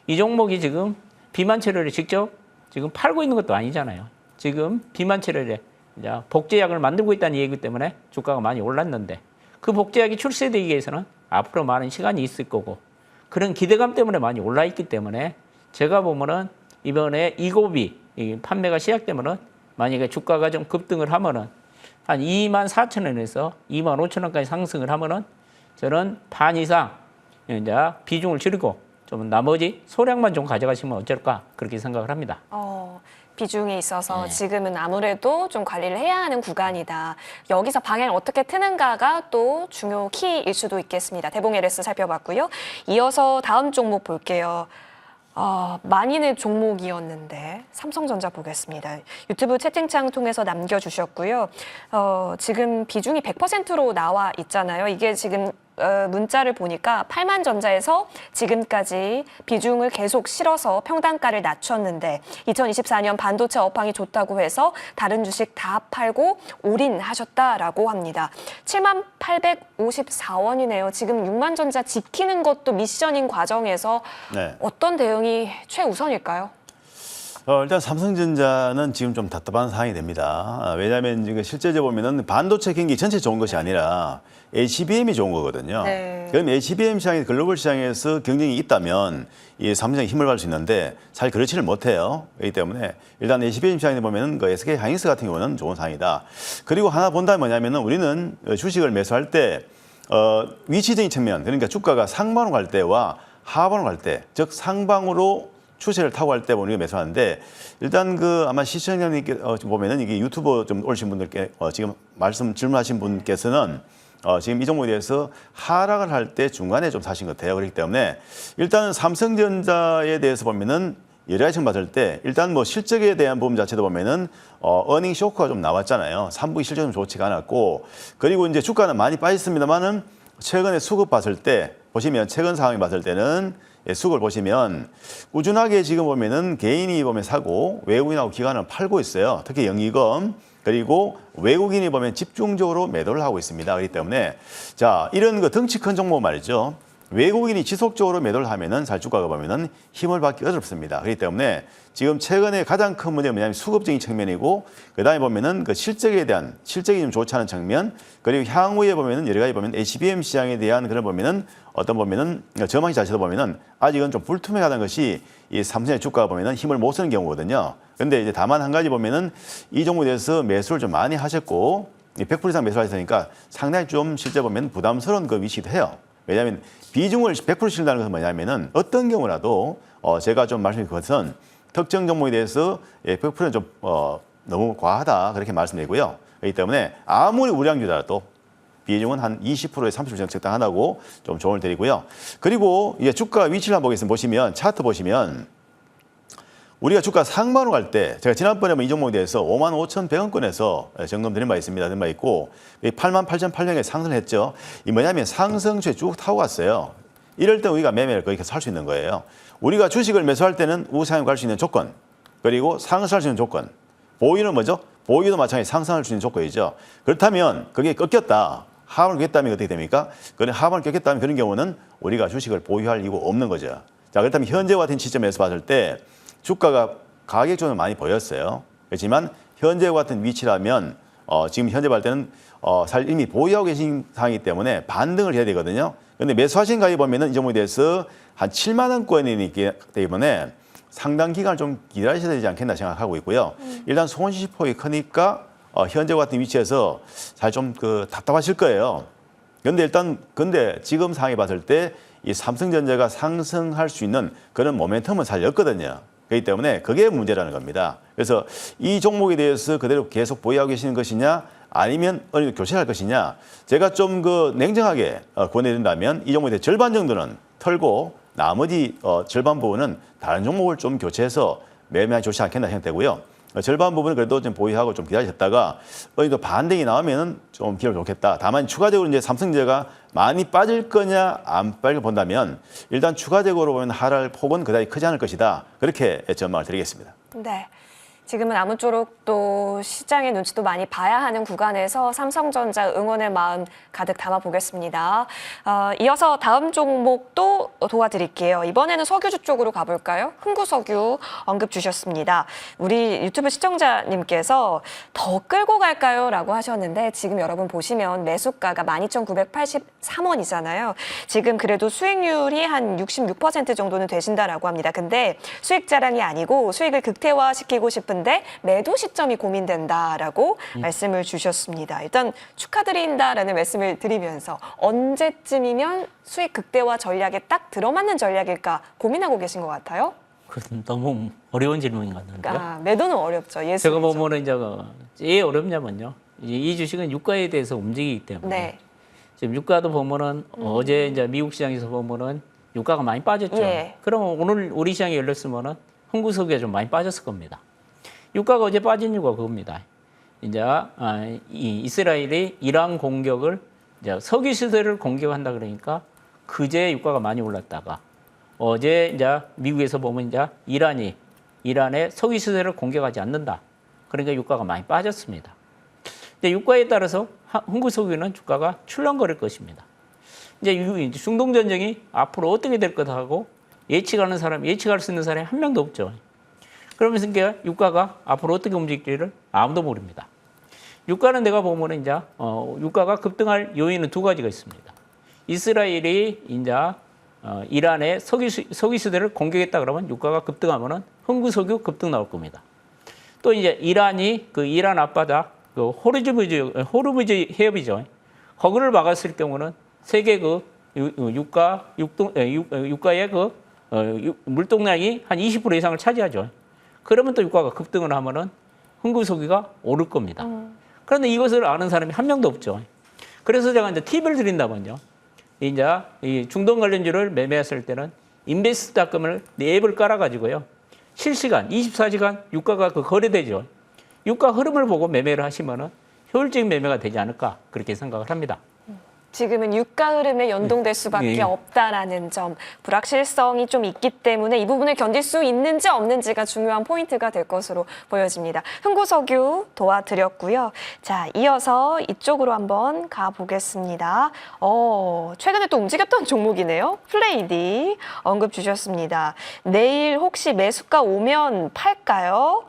이 종목이 지금 비만 치료를 직접 지금 팔고 있는 것도 아니잖아요. 지금 비만 치료제 이제 복제약을 만들고 있다는 얘기이기 때문에 주가가 많이 올랐는데 그 복제약이 출시되기 위해서는 앞으로 많은 시간이 있을 거고 그런 기대감 때문에 많이 올라 있기 때문에 제가 보면은 이번에 이고비 판매가 시작되면은 만약에 주가가 좀 급등을 하면은 한 24,000원에서 25,000원까지 상승을 하면은 저는 반 이상 이제 비중을 줄이고 좀 나머지 소량만 좀 가져가시면 어쩔까 그렇게 생각을 합니다. 비중에 있어서 네. 지금은 아무래도 좀 관리를 해야 하는 구간이다. 여기서 방향을 어떻게 트는가가 또 중요 키일 수도 있겠습니다. 대봉 LS 살펴봤고요. 이어서 다음 종목 볼게요. 만인의 종목이었는데 삼성전자 보겠습니다. 유튜브 채팅창 통해서 남겨주셨고요. 지금 비중이 100%로 나와 있잖아요. 이게 지금 문자를 보니까 8만전자에서 지금까지 비중을 계속 실어서 평단가를 낮췄는데 2024년 반도체 업황이 좋다고 해서 다른 주식 다 팔고 올인하셨다라고 합니다. 7854원이네요. 지금 6만전자 지키는 것도 미션인 과정에서 네. 어떤 대응이 최우선일까요? 일단 삼성전자는 지금 좀 답답한 상황이 됩니다. 왜냐하면 지금 실제적으로 보면은 반도체 경기 전체 좋은 것이 아니라 HBM이 좋은 거거든요. 네. 그럼 HBM 시장이 글로벌 시장에서 경쟁이 있다면 이 삼성이 힘을 받을 수 있는데 사실 그렇지를 못해요. 그렇기 때문에 일단 HBM 시장에 보면은 그 SK 하이닉스 같은 경우는 좋은 상황이다. 그리고 하나 본다면 뭐냐면은 우리는 주식을 매수할 때 위치적인 측면 그러니까 주가가 상방으로 갈 때와 하방으로 갈 때, 즉 상방으로 추세를 타고 할 때 우리가 매수하는데 일단 그 아마 시청자님께 보면은 이게 유튜버 좀 오신 분들께 지금 질문하신 분께서는 지금 이 종목에 대해서 하락을 할 때 중간에 좀 사신 것 같아요. 그렇기 때문에 일단은 삼성전자에 대해서 보면은 여러 가지 봤을 때 일단 뭐 실적에 대한 부분 자체도 보면은 어닝 쇼크가 좀 나왔잖아요. 3분기 실적이 좀 좋지가 않았고 그리고 이제 주가는 많이 빠졌습니다만은 최근에 수급 봤을 때 보시면 최근 상황이 봤을 때는 수급을 보시면 꾸준하게 지금 보면은 개인이 보면 사고 외국인하고 기관은 팔고 있어요. 특히 영의금 그리고 외국인이 보면 집중적으로 매도를 하고 있습니다. 그렇기 때문에 자 이런 그 덩치 큰 종목 말이죠. 외국인이 지속적으로 매도를 하면은 살 주가가 보면은 힘을 받기 어렵습니다. 그렇기 때문에 지금 최근에 가장 큰 문제가 뭐냐면 수급적인 측면이고 그다음에 보면은 그 실적에 대한 실적이 좀 좋지 않은 측면 그리고 향후에 보면은 여러 가지 보면 HBM 시장에 대한 그런 보면은 어떤 보면은 전망치 자체도 보면은 아직은 좀 불투명하다는 것이 이 삼성의 주가가 보면은 힘을 못 쓰는 경우거든요. 근데 이제 다만 한 가지 보면은 이 종목에 대해서 매수를 좀 많이 하셨고 100% 이상 매수하셨으니까 상당히 좀 실제 보면 부담스러운 그 위치도 해요. 왜냐하면 비중을 100% 실다는 것은 뭐냐면은 어떤 경우라도 제가 좀 말씀드린 것은 특정 종목에 대해서 100%는 좀 너무 과하다 그렇게 말씀드리고요. 그렇기 때문에 아무리 우량주더라도 비중은 한 20%에서 30% 정도 적당하다고 좀 조언을 드리고요. 그리고 이제 주가 위치를 한번 보겠습니다. 보시면 차트 보시면 우리가 주가 상반으로 갈 때 제가 지난번에 이 종목에 대해서 55,100원권에서 점검 드린 바 있습니다. 드린 바 있고 88,800원에 상승을 했죠. 이 뭐냐면 상승추에 쭉 타고 갔어요. 이럴 때 우리가 매매를 거기서 살 수 있는 거예요. 우리가 주식을 매수할 때는 우상향 갈 수 있는 조건 그리고 상승할 수 있는 조건 보유는 뭐죠? 보유도 마찬가지 상승할 수 있는 조건이죠. 그렇다면 그게 꺾였다. 하방을 꺾였다면 어떻게 됩니까? 그런 하방을 꺾였다면 그런 경우는 우리가 주식을 보유할 이유가 없는 거죠. 자, 그렇다면 현재와 같은 시점에서 봤을 때 주가가 가격적으로 많이 보였어요. 그렇지만 현재와 같은 위치라면 지금 현재 볼 때는 이미 보유하고 계신 상황이기 때문에 반등을 해야 되거든요. 그런데 매수하신 가격에 보면은 이 종목에 대해서 한 7만 원권이기 때문에 상당 기간을 좀 기다리셔야 되지 않겠나 생각하고 있고요. 일단 손실폭이 크니까 현재와 같은 위치에서 사실 좀 답답하실 거예요. 근데 지금 상황에 봤을 때 이 삼성전자가 상승할 수 있는 그런 모멘텀은 잘 였거든요. 그렇기 때문에 그게 문제라는 겁니다. 그래서 이 종목에 대해서 그대로 계속 보유하고 계시는 것이냐 아니면 어느 정도 교체할 것이냐 제가 좀 냉정하게 권해드린다면 이 종목에 대해 절반 정도는 털고 나머지 절반 부분은 다른 종목을 좀 교체해서 매매하기 좋지 않겠나 생각되고요. 절반 부분은 그래도 좀 보유하고 좀 기다리셨다가 어느 정도 반등이 나오면은 좀 기분 좋겠다. 다만 추가적으로 이제 삼성전자가 많이 빠질 거냐 안 빠질 거 본다면 일단 추가적으로 보면 하락 폭은 그다지 크지 않을 것이다. 그렇게 전망을 드리겠습니다. 네. 지금은 아무쪼록 또 시장의 눈치도 많이 봐야 하는 구간에서 삼성전자 응원의 마음 가득 담아보겠습니다. 이어서 다음 종목도 도와드릴게요. 이번에는 석유주 쪽으로 가볼까요? 흥구석유 언급 주셨습니다. 우리 유튜브 시청자님께서 더 끌고 갈까요? 라고 하셨는데 지금 여러분 보시면 매수가가 12,983원이잖아요. 지금 그래도 수익률이 한 66% 정도는 되신다라고 합니다. 근데 수익 자랑이 아니고 수익을 극대화시키고 싶은데 매도 시점이 고민된다라고 말씀을 주셨습니다. 일단 축하드린다라는 말씀을 드리면서 언제쯤이면 수익 극대화 전략에 딱 들어맞는 전략일까 고민하고 계신 것 같아요? 그건 너무 어려운 질문인 것 같은데요. 매도는 어렵죠. 예술이죠. 제가 보면은 왜 어렵냐면요. 이제 이 주식은 유가에 대해서 움직이기 때문에 네. 지금 유가도 보면은 어제 이제 미국 시장에서 보면은 유가가 많이 빠졌죠. 예. 그러면 오늘 우리 시장이 열렸으면은 흥구석유가 좀 많이 빠졌을 겁니다. 유가가 어제 빠진 이유가 그겁니다. 이제 이 이스라엘이 이란 공격을 이제 석유 시세를 공격한다 그러니까 그제 유가가 많이 올랐다가 어제 이제 미국에서 보면 이제 이란의 석유 시세를 공격하지 않는다. 그러니까 유가가 많이 빠졌습니다. 근데 유가에 따라서 흥구석유는 주가가 출렁거릴 것입니다. 이제 중동 전쟁이 앞으로 어떻게 될 것하고 예측할 수 있는 사람이 한 명도 없죠. 그러면서 이제 유가가 앞으로 어떻게 움직일지를 아무도 모릅니다. 유가는 내가 보면 이제 유가가 급등할 요인은 두 가지가 있습니다. 이스라엘이 이제 이란의 석유 시대를 공격했다 그러면 유가가 급등하면은 흥구석유 급등 나올 겁니다. 또 이제 이란이 이란 앞바다 호르무즈 해협이죠. 거기를 막았을 경우는 세계 유가의 물동량이 한 20% 이상을 차지하죠. 그러면 또 유가가 급등을 하면은 흥구석유가 오를 겁니다. 그런데 이것을 아는 사람이 한 명도 없죠. 그래서 제가 이제 팁을 드린다면요. 이제 이 중동 관련주를 매매했을 때는 인베스트닷컴을 앱을 깔아가지고요. 실시간 24시간 유가가 거래되죠. 유가 흐름을 보고 매매를 하시면은 효율적인 매매가 되지 않을까 그렇게 생각을 합니다. 지금은 유가 흐름에 연동될 수밖에 예. 없다라는 점, 불확실성이 좀 있기 때문에 이 부분을 견딜 수 있는지 없는지가 중요한 포인트가 될 것으로 보여집니다. 흥고석유 도와드렸고요. 자, 이어서 이쪽으로 한번 가보겠습니다. 최근에 또 움직였던 종목이네요. 플레이디 언급 주셨습니다. 내일 혹시 매수가 오면 팔까요?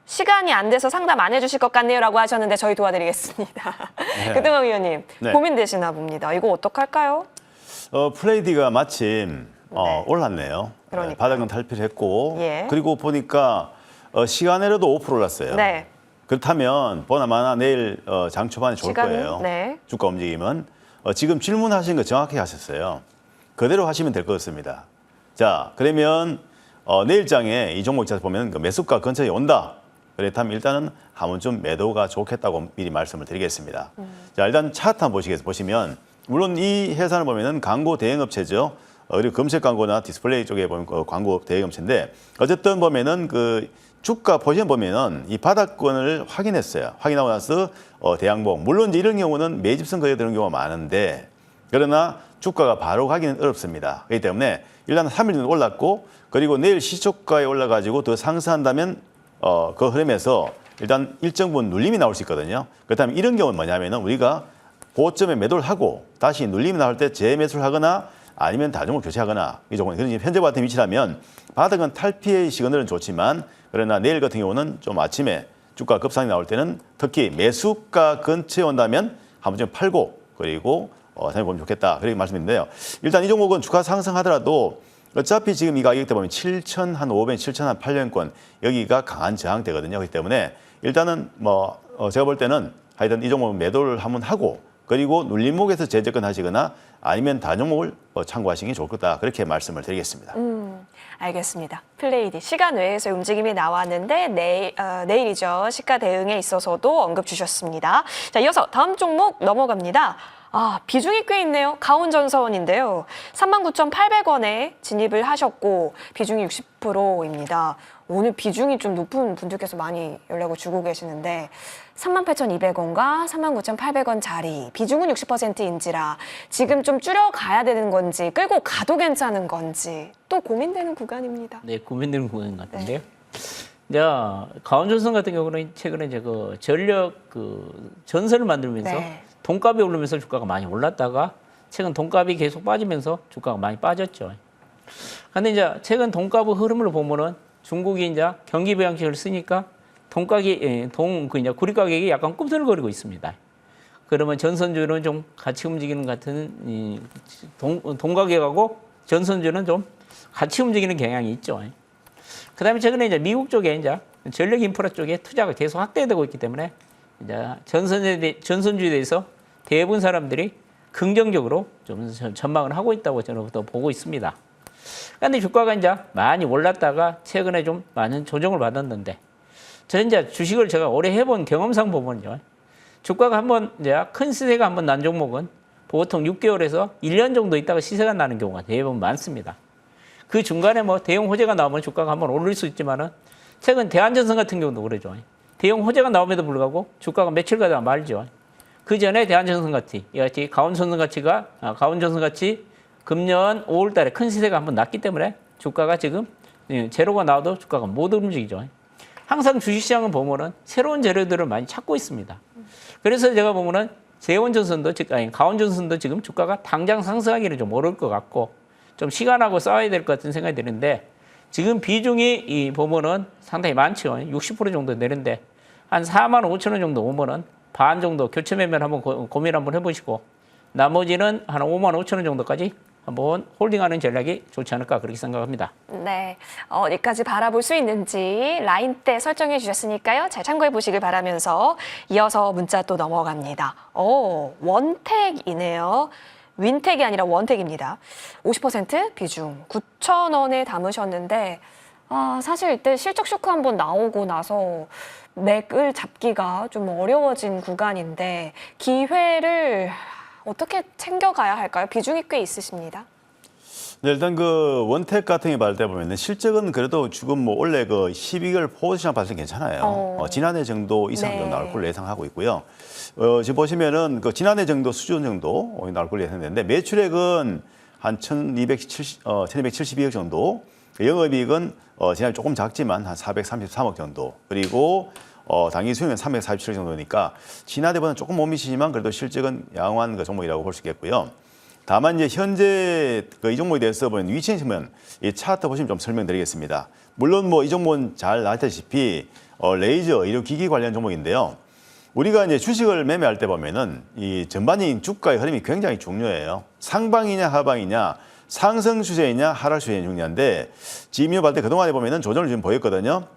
시간이 안 돼서 상담 안 해주실 것 같네요 라고 하셨는데 저희 도와드리겠습니다. 네. 그동안 의원님 네. 고민되시나 봅니다. 이거 어떡할까요? 플레이디가 마침 네. 올랐네요. 그러니까요. 바닥은 탈피를 했고 예. 그리고 보니까 시간외로도 5% 올랐어요. 네. 그렇다면 보나마나 내일 장 초반에 좋을 시간은? 거예요. 네. 주가 움직임은 지금 질문하신 거 정확히 하셨어요. 그대로 하시면 될 것 같습니다. 자, 그러면 내일 장에 이 종목 자서 보면 그 매수가 근처에 온다. 그렇다면 일단은 한 번쯤 매도가 좋겠다고 미리 말씀을 드리겠습니다. 자, 일단 차트 한번 보시면 물론 이 회사를 보면은 광고 대행업체죠. 그리고 검색 광고나 디스플레이 쪽에 보면 광고 대행업체인데 어쨌든 보면은 그 주가 포지션 보면은 이 바닥권을 확인했어요. 확인하고 나서 대항복. 물론 이제 이런 경우는 매집선 거래가 되는 경우가 많은데 그러나 주가가 바로 가기는 어렵습니다. 그렇기 때문에 일단 3일은 올랐고 그리고 내일 시초가에 올라가지고 더 상승한다면 그 흐름에서 일단 일정 부분 눌림이 나올 수 있거든요. 그렇다면 이런 경우는 뭐냐면은 우리가 고점에 매도를 하고 다시 눌림이 나올 때 재매수를 하거나 아니면 다종목 교체하거나 이 종목 현재 같은 위치라면 바닥은 탈피의 시그널은 좋지만 그러나 내일 같은 경우는 좀 아침에 주가 급상이 나올 때는 특히 매수가 근처에 온다면 한 번쯤 팔고 그리고 생각해보면 좋겠다. 그렇게 말씀드린데요. 일단 이 종목은 주가 상승하더라도 어차피 지금 이 가격대 보면 7,500, 7,800권 여기가 강한 저항대거든요. 그렇기 때문에 일단은 제가 볼 때는 하여튼 이 종목은 매도를 한번 하고 그리고 눌림목에서 재접근하시거나 아니면 다종목을 참고하시는 게 좋을 거다. 그렇게 말씀을 드리겠습니다. 알겠습니다. 플레이디 시간 외에서 움직임이 나왔는데 내일이죠. 시가 대응에 있어서도 언급 주셨습니다. 자, 이어서 다음 종목 넘어갑니다. 비중이 꽤 있네요. 가온전선인데요. 39,800원에 진입을 하셨고 비중이 60%입니다. 오늘 비중이 좀 높은 분들께서 많이 연락을 주고 계시는데 38,200원과 39,800원 자리 비중은 60%인지라 지금 좀 줄여가야 되는 건지 끌고 가도 괜찮은 건지 또 고민되는 구간입니다. 네, 고민되는 구간 같은데요. 자, 가온전선 같은 경우는 최근에 이제 그 전력 전선을 만들면서 네. 돈값이 오르면서 주가가 많이 올랐다가 최근 돈값이 계속 빠지면서 주가가 많이 빠졌죠. 근데 이제 최근 돈값의 흐름을 보면은 중국이 이제 경기 부양책을 쓰니까 이제 구리 가격이 약간 꿈틀거리고 있습니다. 그러면 전선주는 좀 같이 움직이는 같은 돈 가격하고 전선주는 좀 같이 움직이는 경향이 있죠. 그다음에 최근에 이제 미국 쪽에 이제 전력 인프라 쪽에 투자가 계속 확대되고 있기 때문에 이제 전선주에 대해서 대부분 사람들이 긍정적으로 좀 전망을 하고 있다고 저는 또 보고 있습니다. 그런데 주가가 이제 많이 올랐다가 최근에 좀 많은 조정을 받았는데 저는 이제 주식을 제가 오래 해본 경험상 보면요. 주가가 한번 이제 큰 시세가 한번 난 종목은 보통 6개월에서 1년 정도 있다가 시세가 나는 경우가 대부분 많습니다. 그 중간에 대형 호재가 나오면 주가가 한번 오를 수 있지만은 최근 대한전선 같은 경우도 그러죠. 대형 호재가 나옴에도 불구하고 주가가 며칠 가다가 말죠. 그 전에 대한전선 같이 이같이 가온전선 같이 금년 5월 달에 큰 시세가 한번 났기 때문에 주가가 지금 재료가 나와도 주가가 못 움직이죠. 항상 주식시장을 보면은 새로운 재료들을 많이 찾고 있습니다. 그래서 제가 보면은 가온전선도 지금 주가가 당장 상승하기는 좀 어려울 것 같고 좀 시간하고 싸워야 될 것 같은 생각이 드는데 지금 비중이 보면은 상당히 많죠. 60% 정도 되는데 한 45,000원 정도 오면은 반 정도 교체 매매를 한번 고민 한번 해보시고 나머지는 한 55,000원 정도까지 한번 홀딩하는 전략이 좋지 않을까 그렇게 생각합니다. 네, 어디까지 바라볼 수 있는지 라인대 설정해 주셨으니까요. 잘 참고해 보시길 바라면서 이어서 문자 또 넘어갑니다. 원택이네요. 윈택이 아니라 원택입니다. 50% 비중 9,000원에 담으셨는데 사실 이때 실적 쇼크 한번 나오고 나서 맥을 잡기가 좀 어려워진 구간인데 기회를 어떻게 챙겨가야 할까요? 비중이 꽤 있으십니다. 네, 일단 그 원택 같은 게 받을 때 보면은 실적은 그래도 지금 뭐 원래 그 12개월 포지션 봤을 때 괜찮아요. 지난해 정도 이상 네. 좀 나올 걸로 예상하고 있고요. 지금 보시면은 그 지난해 정도 수준 정도 나올 걸로 예상되는데 매출액은 한 1272억 정도, 영업이익은 지난해 조금 작지만 한 433억 정도, 그리고 당기 수익은 347억 정도니까 지난해보다는 조금 못 미치지만 그래도 실적은 양호한 그 종목이라고 볼 수 있겠고요. 다만 이제 현재 이 종목에 대해서 보면 위치는 이 차트 보시면 좀 설명드리겠습니다. 물론 뭐 이 종목은 잘 아시다시피 레이저 의료기기 관련 종목인데요. 우리가 이제 주식을 매매할 때 보면은 이 전반적인 주가의 흐름이 굉장히 중요해요. 상방이냐 하방이냐, 상승 추세이냐 하락 추세냐 중요한데 지금 이거 볼때 그동안에 보면은 조정을 좀 보였거든요.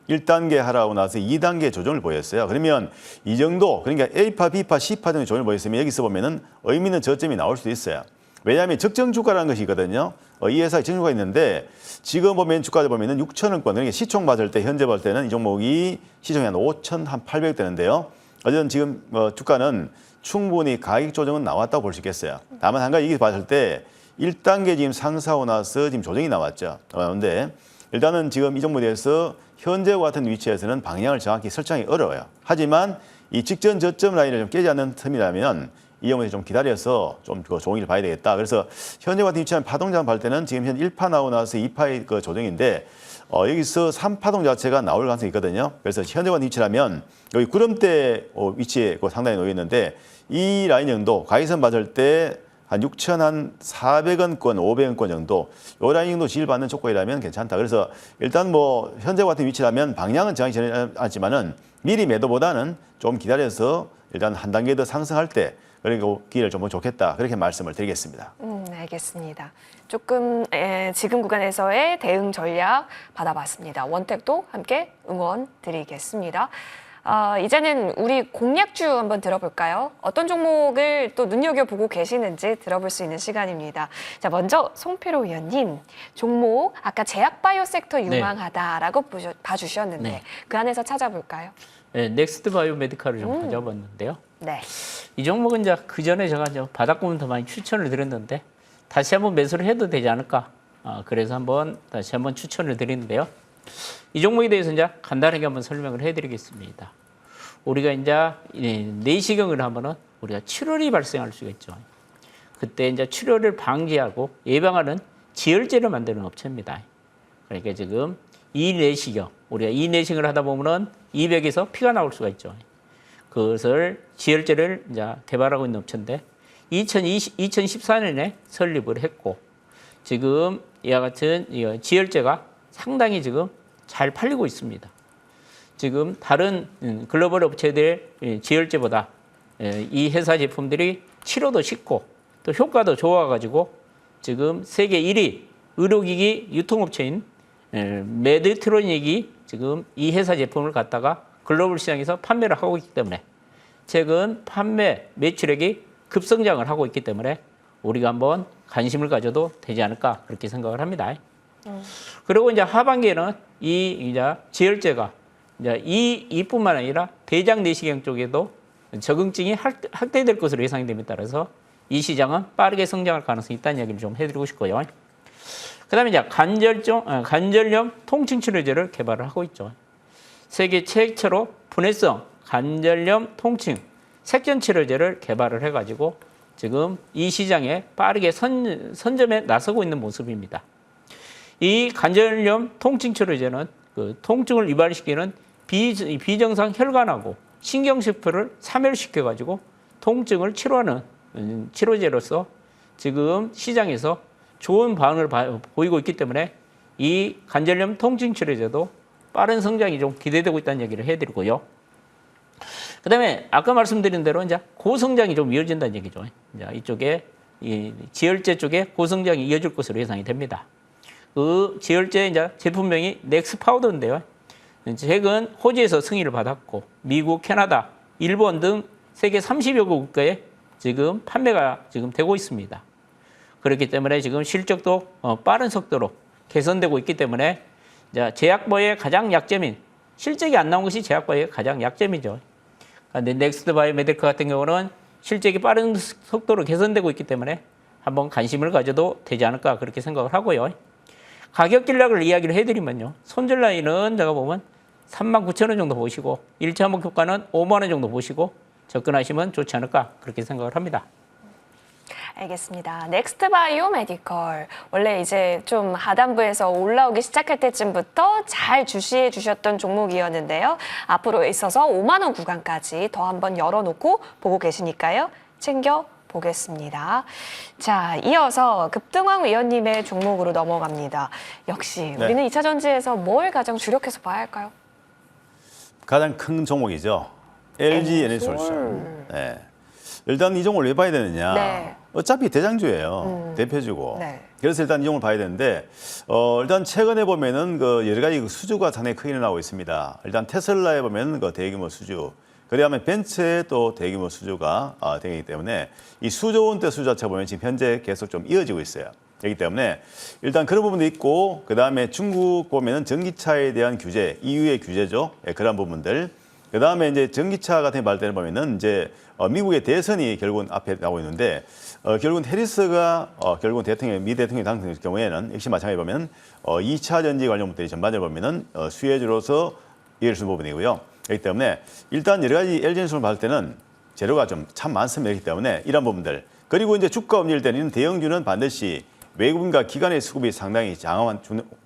1단계 하락하고 나서 2단계 조정을 보였어요. 그러면 이 정도, 그러니까 A파, B파, C파 정도 조정을 보였으면 여기서 보면은 의미 있는 저점이 나올 수도 있어요. 왜냐하면 적정 주가라는 것이 있거든요. 이 회사에 적정 주가가 있는데 지금 보면 주가를 보면은 6천원권, 그러니까 시총 봤을 때 현재 볼 때는 이 종목이 시총이 한 5,800 되는데요. 어쨌든 지금 주가는 충분히 가격 조정은 나왔다고 볼 수 있겠어요. 다만 한 가지 이게 봤을 때 1단계 지금 상승하고 나서 지금 조정이 나왔죠. 그런데 일단은 지금 이 종목에 대해서 현재와 같은 위치에서는 방향을 정확히 설정하기 어려워요. 하지만 이 직전 저점 라인을 좀 깨지 않는 틈이라면 이 종목에 좀 기다려서 좀 종이를 봐야 되겠다. 그래서 현재와 같은 위치한 파동장 볼 때는 지금 현 1파 나오고 나서 2파의 그 조정인데 여기서 3파동 자체가 나올 가능성이 있거든요. 그래서 현재와 같은 위치라면 여기 구름대 위치에 상당히 놓여 있는데 이 라인 정도 가이선 봤을 때 한 6,400원권, 500원권 정도 요 라인 정도 지지받는 조건이라면 괜찮다. 그래서 일단 뭐 현재와 같은 위치라면 방향은 정확히 정하지 않지만은 미리 매도보다는 좀 기다려서 일단 한 단계 더 상승할 때 그리고 기회를 좀 보면 좋겠다. 그렇게 말씀을 드리겠습니다. 알겠습니다. 조금 지금 구간에서의 대응 전략 받아봤습니다. 원택도 함께 응원 드리겠습니다. 이제는 우리 공략주 한번 들어볼까요? 어떤 종목을 또 눈여겨보고 계시는지 들어볼 수 있는 시간입니다. 자, 먼저 송필호 위원님, 종목 아까 제약바이오 섹터 유망하다라고 봐주셨는데 네. 그 안에서 찾아볼까요? 네, 넥스트 바이오 메디칼을 좀 가져봤는데요. 네. 이 종목은 이제 그 전에 제가 바닥부분 더 많이 추천을 드렸는데 다시 한번 매수를 해도 되지 않을까. 그래서 다시 한번 추천을 드리는데요. 이 종목에 대해서 이제 간단하게 한번 설명을 해드리겠습니다. 우리가 이제 내시경을 하면은 우리가 출혈이 발생할 수가 있죠. 그때 이제 출혈을 방지하고 예방하는 지혈제를 만드는 업체입니다. 그러니까 지금 이 내시경, 우리가 이 내시경을 하다 보면은 200에서 피가 나올 수가 있죠. 그것을 지혈제를 이제 개발하고 있는 업체인데 2014년에 설립을 했고 지금 이와 같은 지혈제가 상당히 지금 잘 팔리고 있습니다. 지금 다른 글로벌 업체들의 지혈제보다 이 회사 제품들이 치료도 쉽고 또 효과도 좋아가지고 지금 세계 1위 의료기기 유통업체인 메디트로닉이 지금 이 회사 제품을 갖다가 글로벌 시장에서 판매를 하고 있기 때문에 최근 판매 매출액이 급성장을 하고 있기 때문에 우리가 한번 관심을 가져도 되지 않을까 그렇게 생각을 합니다. 그리고 이제 하반기에는 이제 지혈제가 이제 이뿐만 아니라 대장 내시경 쪽에도 적응증이 확대될 것으로 예상이 됩니다. 따라서 이 시장은 빠르게 성장할 가능성이 있다는 이야기를 좀 해드리고 싶고요. 그다음에 이제 관절염 통증 치료제를 개발을 하고 있죠. 세계 최초로 분해성 관절염 통증 색전 치료제를 개발을 해가지고 지금 이 시장에 빠르게 선점에 나서고 있는 모습입니다. 이 관절염 통증 치료제는 그 통증을 유발시키는 비정상 혈관하고 신경세포를 사멸시켜가지고 통증을 치료하는 치료제로서 지금 시장에서 좋은 반응을 보이고 있기 때문에 이 관절염 통증 치료제도 빠른 성장이 좀 기대되고 있다는 얘기를 해드리고요. 그다음에 아까 말씀드린 대로 이제 고성장이 좀 이어진다는 얘기죠. 이제 이쪽에 이 지혈제 쪽에 고성장이 이어질 것으로 예상이 됩니다. 그 지혈제 이제 제품명이 넥스 파우더인데요. 최근 호주에서 승인을 받았고 미국, 캐나다, 일본 등 세계 30여 개 국가에 지금 판매가 지금 되고 있습니다. 그렇기 때문에 지금 실적도 빠른 속도로 개선되고 있기 때문에 제약바이오의 가장 약점인 실적이 안 나온 것이 제약바이오의 가장 약점이죠. 그런데 넥스트 바이오 메디컬 같은 경우는 실적이 빠른 속도로 개선되고 있기 때문에 한번 관심을 가져도 되지 않을까 그렇게 생각을 하고요. 가격 전략을 이야기를 해드리면요. 손절 라인은 제가 보면 39,000원 정도 보시고 1차 목표가는 5만 원 정도 보시고 접근하시면 좋지 않을까 그렇게 생각을 합니다. 알겠습니다. 넥스트 바이오 메디컬. 원래 이제 좀 하단부에서 올라오기 시작할 때쯤부터 잘 주시해 주셨던 종목이었는데요. 앞으로 있어서 5만 원 구간까지 더 한번 열어놓고 보고 계시니까요. 챙겨 보겠습니다. 자, 이어서 급등왕 위원님의 종목으로 넘어갑니다. 역시 네. 우리는 2차 전지에서 뭘 가장 주력해서 봐야 할까요? 가장 큰 종목이죠. LG 에너지솔루션. 네. 일단 이 종목을 왜 봐야 되느냐. 네. 어차피 대장주예요. 대표주고. 네. 그래서 일단 이 종목을 봐야 되는데 일단 최근에 보면은 그 여러 가지 수주가 상당히 크게 일어나고 있습니다. 일단 테슬라에 보면 그 대규모 수주. 그다음에 벤츠에 또 대규모 수주가 되기 때문에 이 수조 원대 수주 자체가 보면 지금 현재 계속 좀 이어지고 있어요. 그렇기 때문에 일단 그런 부분도 있고 그다음에 중국 보면은 전기차에 대한 규제, EU의 규제죠. 예, 그런 부분들. 그다음에 이제 전기차 같은 발전을 보면은 이제 미국의 대선이 결국은 앞에 나오고 있는데 결국은 해리스가 결국은 미 대통령이 당선될 경우에는 역시 마찬가지로 보면 2차 전지 관련 것들이 전반적으로 보면은 수혜주로서 이해할 수 있는 부분이고요. 그렇기 때문에 일단 여러 가지 LG에너지솔루션 봤을 때는 재료가 좀 참 많습니다. 그렇기 때문에 이런 부분들 그리고 이제 주가 움직일 때는 대형주는 반드시 외국인과 기관의 수급이 상당히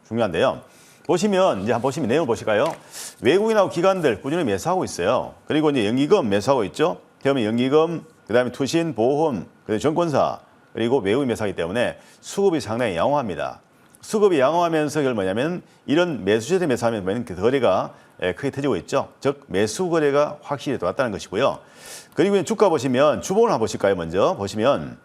중요한데요. 보시면 이제 한번 보시면 내용을 보실까요? 외국인하고 기관들 꾸준히 매수하고 있어요. 그리고 이제 연기금 매수하고 있죠. 그다음에 연기금, 그다음에 투신, 보험, 그다음에 증권사 그리고 외국인 매수하기 때문에 수급이 상당히 양호합니다. 수급이 양호하면서 그걸 뭐냐면 이런 매수세대 매수하면 보면 그 거래가 크게 터지고 있죠. 즉 매수 거래가 확실히 들어왔다는 것이고요. 그리고 주가 보시면 주봉을 한번 보실까요? 먼저 보시면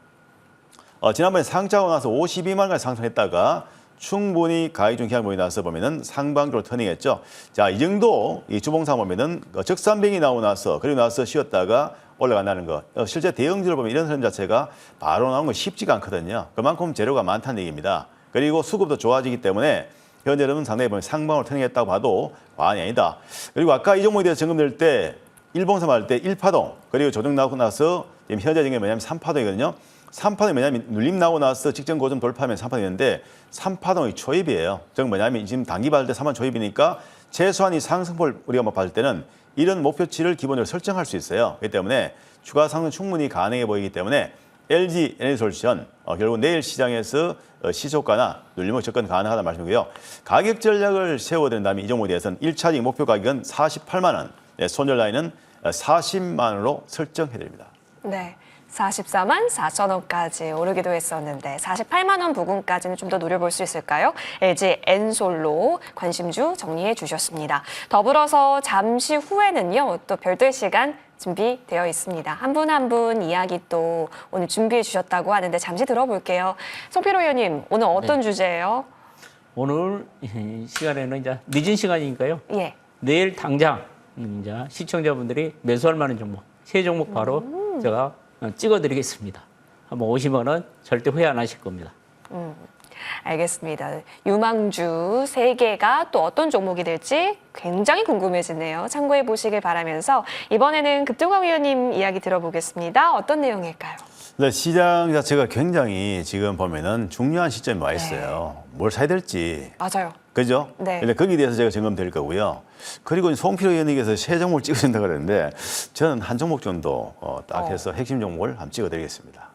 지난번에 상장하고 나서 52만 원까지 상승했다가 충분히 가격 중 기한이 나서 보면은 상방적으로 터닝했죠. 자, 이 정도 이 주봉상 보면은 적산병이 나오고 나서 그리고 나서 쉬었다가 올라간다는 거. 실제 대형주를 보면 이런 흐름 자체가 바로 나오는 거 쉽지가 않거든요. 그만큼 재료가 많다는 얘기입니다. 그리고 수급도 좋아지기 때문에 현재는 상당히 보면 상방으로 터닝했다고 봐도 과언이 아니다. 그리고 아까 이 종목에 대해서 점검될 때 일봉상 할 때 1파동 그리고 조정 나오고 나서 지금 현재 증이 뭐냐면 3파동이거든요. 3파동이 뭐냐면 눌림 나오고 나서 직전 고점 돌파하면 3파동이었는데 3파동이 초입이에요. 즉 뭐냐면 지금 단기 받을 때 3만 초입이니까 최소한 이 상승폭을 우리가 뭐 받을 때는 이런 목표치를 기본적으로 설정할 수 있어요. 그렇기 때문에 추가 상승 충분히 가능해 보이기 때문에 LG 에너지솔루션 결국 내일 시장에서 시초가나 눌림목 접근 가능하다는 말씀이고요. 가격 전략을 세워야 된다면 이 종목에 대해서는 1차적 목표 가격은 48만 원, 손절 라인은 40만 원으로 설정해드립니다. 네. 44만 4천 원까지 오르기도 했었는데 48만 원 부근까지는 좀 더 노려볼 수 있을까요? LG 엔솔로 관심주 정리해 주셨습니다. 더불어서 잠시 후에는요. 또 별도의 시간 준비되어 있습니다. 한 분 한 분 이야기 또 오늘 준비해 주셨다고 하는데 잠시 들어볼게요. 송필호 의원님 오늘 어떤 주제예요? 오늘 시간에는 이제 늦은 시간이니까요. 예. 내일 당장 이제 시청자분들이 매수할 만한 종목 세 종목 바로 제가 찍어드리겠습니다. 한번 오시면은 절대 후회 안 하실 겁니다. 알겠습니다. 유망주 3개가 또 어떤 종목이 될지 굉장히 궁금해지네요. 참고해 보시길 바라면서 이번에는 급등왕 위원님 이야기 들어보겠습니다. 어떤 내용일까요? 네, 시장 자체가 굉장히 지금 보면은 중요한 시점에 와 있어요. 뭘 사야 될지. 맞아요. 그죠? 네. 근데 거기에 대해서 제가 점검드릴 거고요. 그리고 송필호 의원님께서 세 종목을 찍으신다고 그러는데 저는 한 종목 정도 딱 해서 핵심 종목을 한번 찍어드리겠습니다.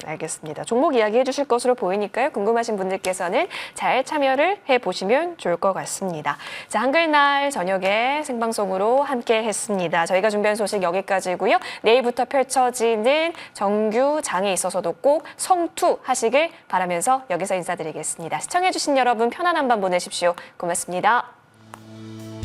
알겠습니다. 종목 이야기 해주실 것으로 보이니까요. 궁금하신 분들께서는 잘 참여를 해보시면 좋을 것 같습니다. 자, 한글날 저녁에 생방송으로 함께 했습니다. 저희가 준비한 소식 여기까지고요. 내일부터 펼쳐지는 정규 장에 있어서도 꼭 성투하시길 바라면서 여기서 인사드리겠습니다. 시청해주신 여러분 편안한 밤 보내십시오. 고맙습니다.